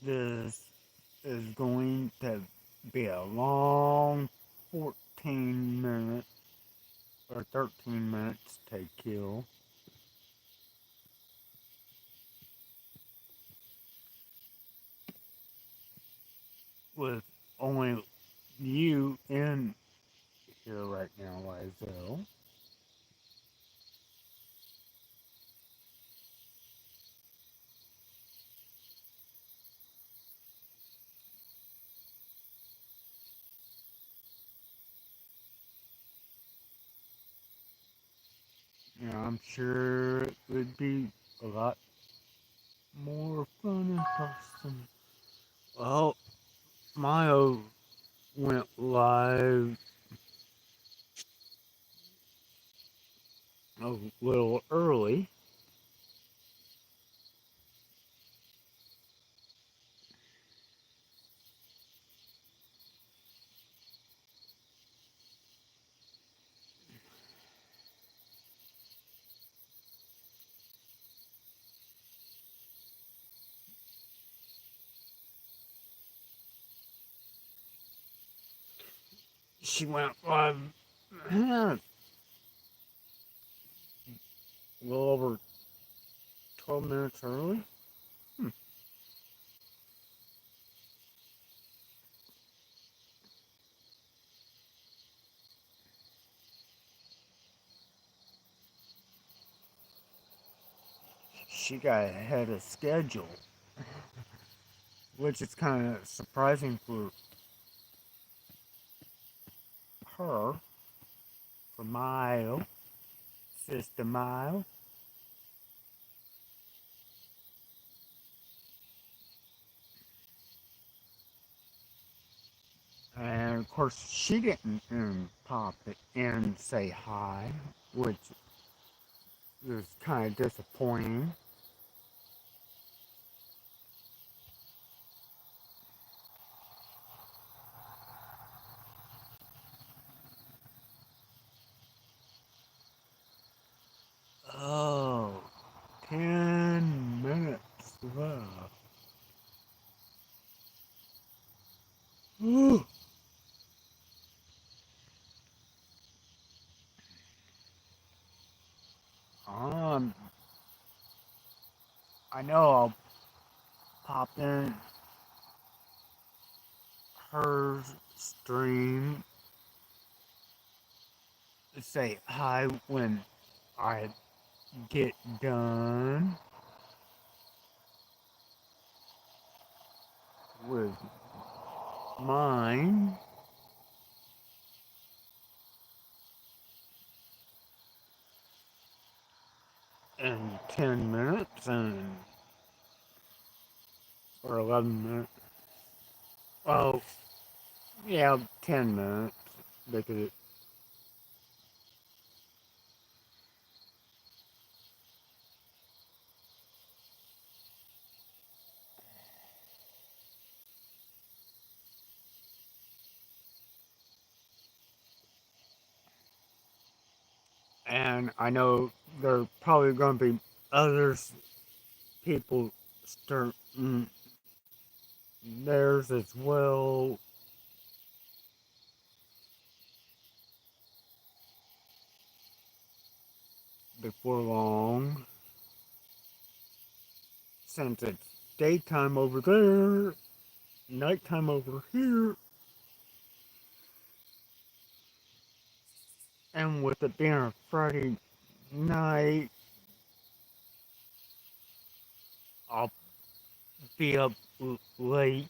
This is going to be a long 14 minutes or 13 minutes to kill. With only you in here right now, Lizelle. I'm sure it would be a lot more fun in person. Well, Mayo went live a little early. She went live a little over 12 minutes early? Hmm. She got ahead of schedule, which is kind of surprising for her, for Mile, Sister Mile. And of course, she didn't pop it and say hi, which was kind of disappointing. Oh, 10 minutes left. Ooh. Um, I know I'll pop in her stream to say hi when I get done with mine. In 10 minutes and or 11 minutes. Oh, yeah, 10 minutes because and I know there are probably going to be others people starting theirs as well before long, since it's daytime over there, nighttime over here, and with it being a Friday night, I'll be up late.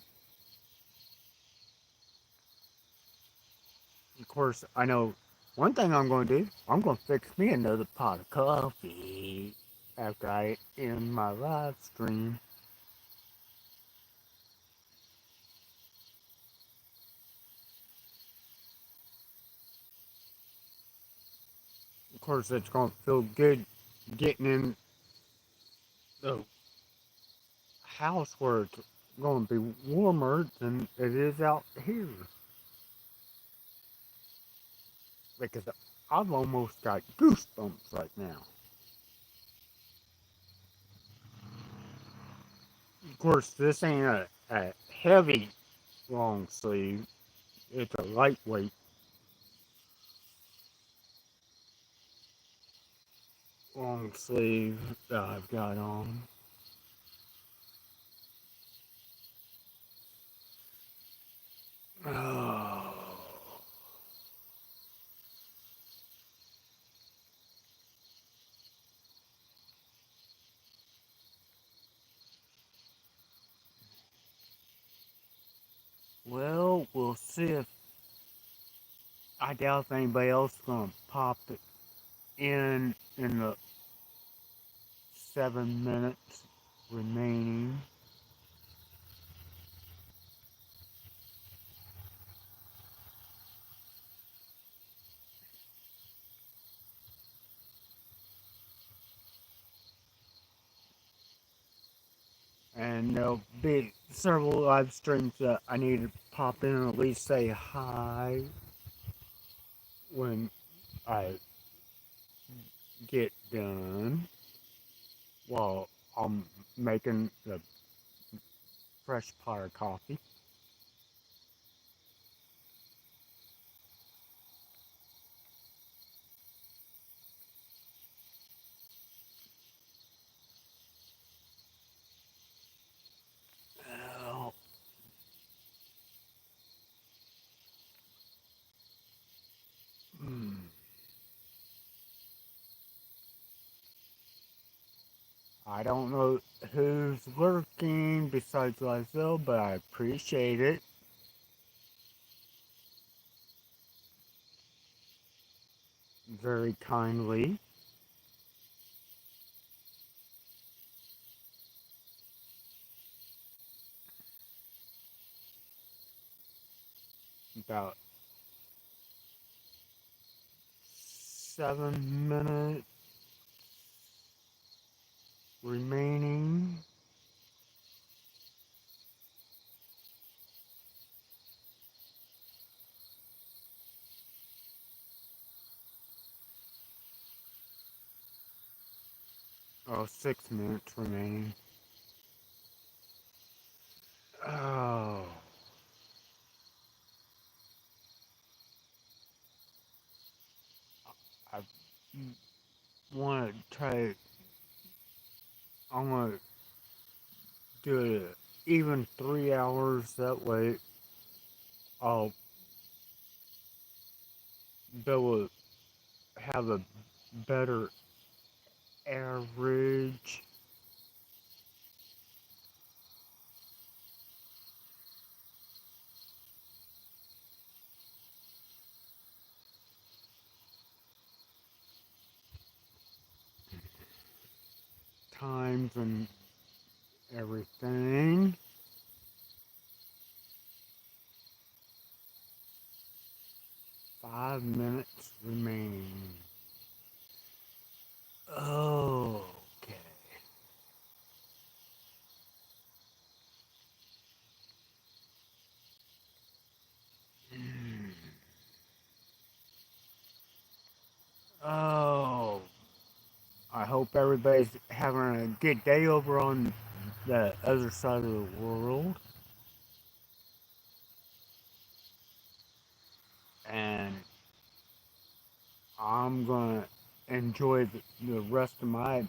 Of course, I know one thing I'm going to do. I'm going to fix me another pot of coffee after I end my live stream. Of course, it's going to feel good getting in the house where it's going to be warmer than it is out here. Because I've almost got goosebumps right now. Of course, this ain't a heavy long sleeve. It's a lightweight long sleeve that I've got on. Oh. Well, we'll see if I doubt if anybody else is gonna pop it in the 7 minutes remaining. And there'll be several live streams that I need to pop in and at least say hi when I get done while I'm making the fresh pot of coffee. I don't know who's lurking besides Lizelle, but I appreciate it. Very kindly. About 7 minutes remaining. Oh, 6 minutes remaining. Oh. I want to try. I want to do it even 3 hours. That way, I'll be able to have a better average. Times and everything. 5 minutes remaining. Okay. Oh, I hope everybody's having a good day over on the other side of the world. And I'm going to enjoy the rest of my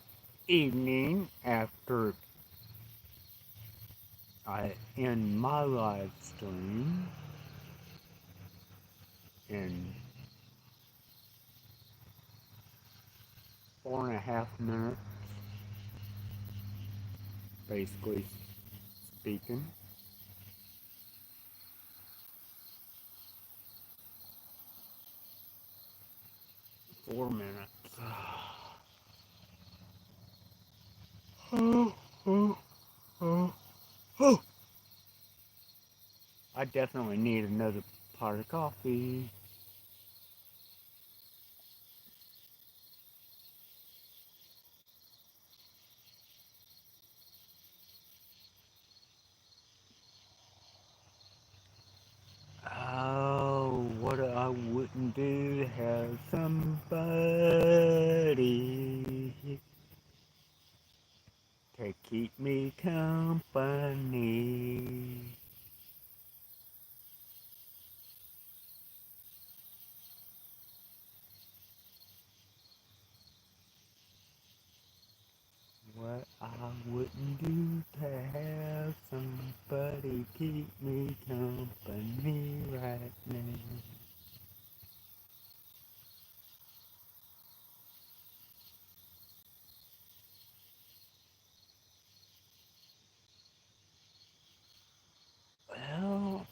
evening after I end my live stream in 4.5 minutes, basically speaking. 4 minutes. Oh, oh, oh, oh. I definitely need another pot of coffee. Oh, what I wouldn't do to have somebody to keep me company. What I wouldn't do to have somebody keep me company right now. Well,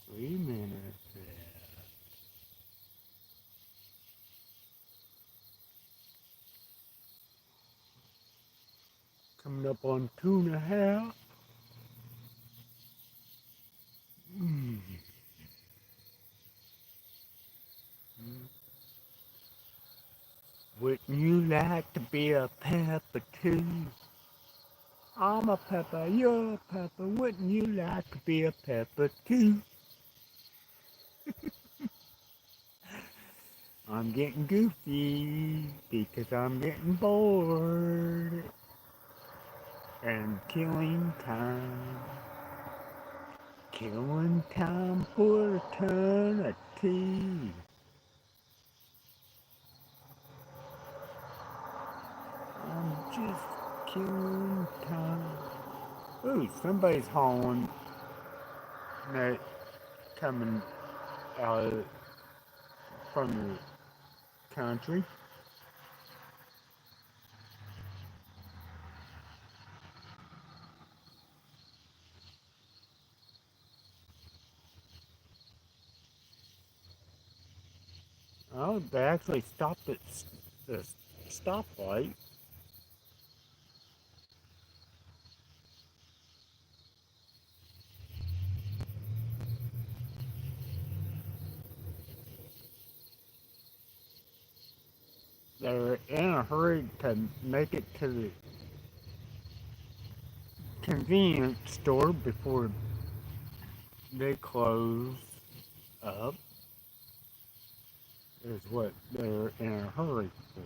3 minutes left. Coming up on 2.5. Mm. Wouldn't you like to be a pepper too? I'm a pepper, you're a pepper. Wouldn't you like to be a pepper too? I'm getting goofy because I'm getting bored and killing time. Killing time for eternity. I'm just killing time. Ooh, somebody's hauling that coming out from the country. Oh, they actually stopped at the stoplight. They're in a hurry to make it to the convenience store before they close up, is what they're in a hurry for.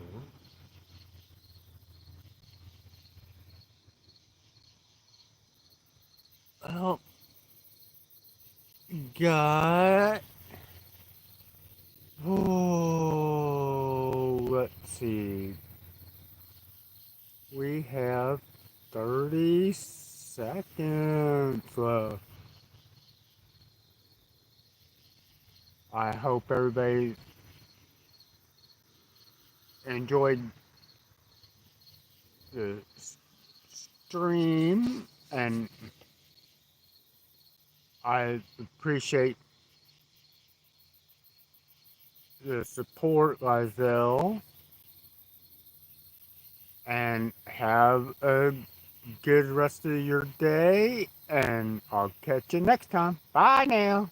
Well, got. Oh, let's see. We have 30 seconds left. I hope everybody enjoyed the stream, and I appreciate the support, Lizelle, and have a good rest of your day, and I'll catch you next time. Bye now.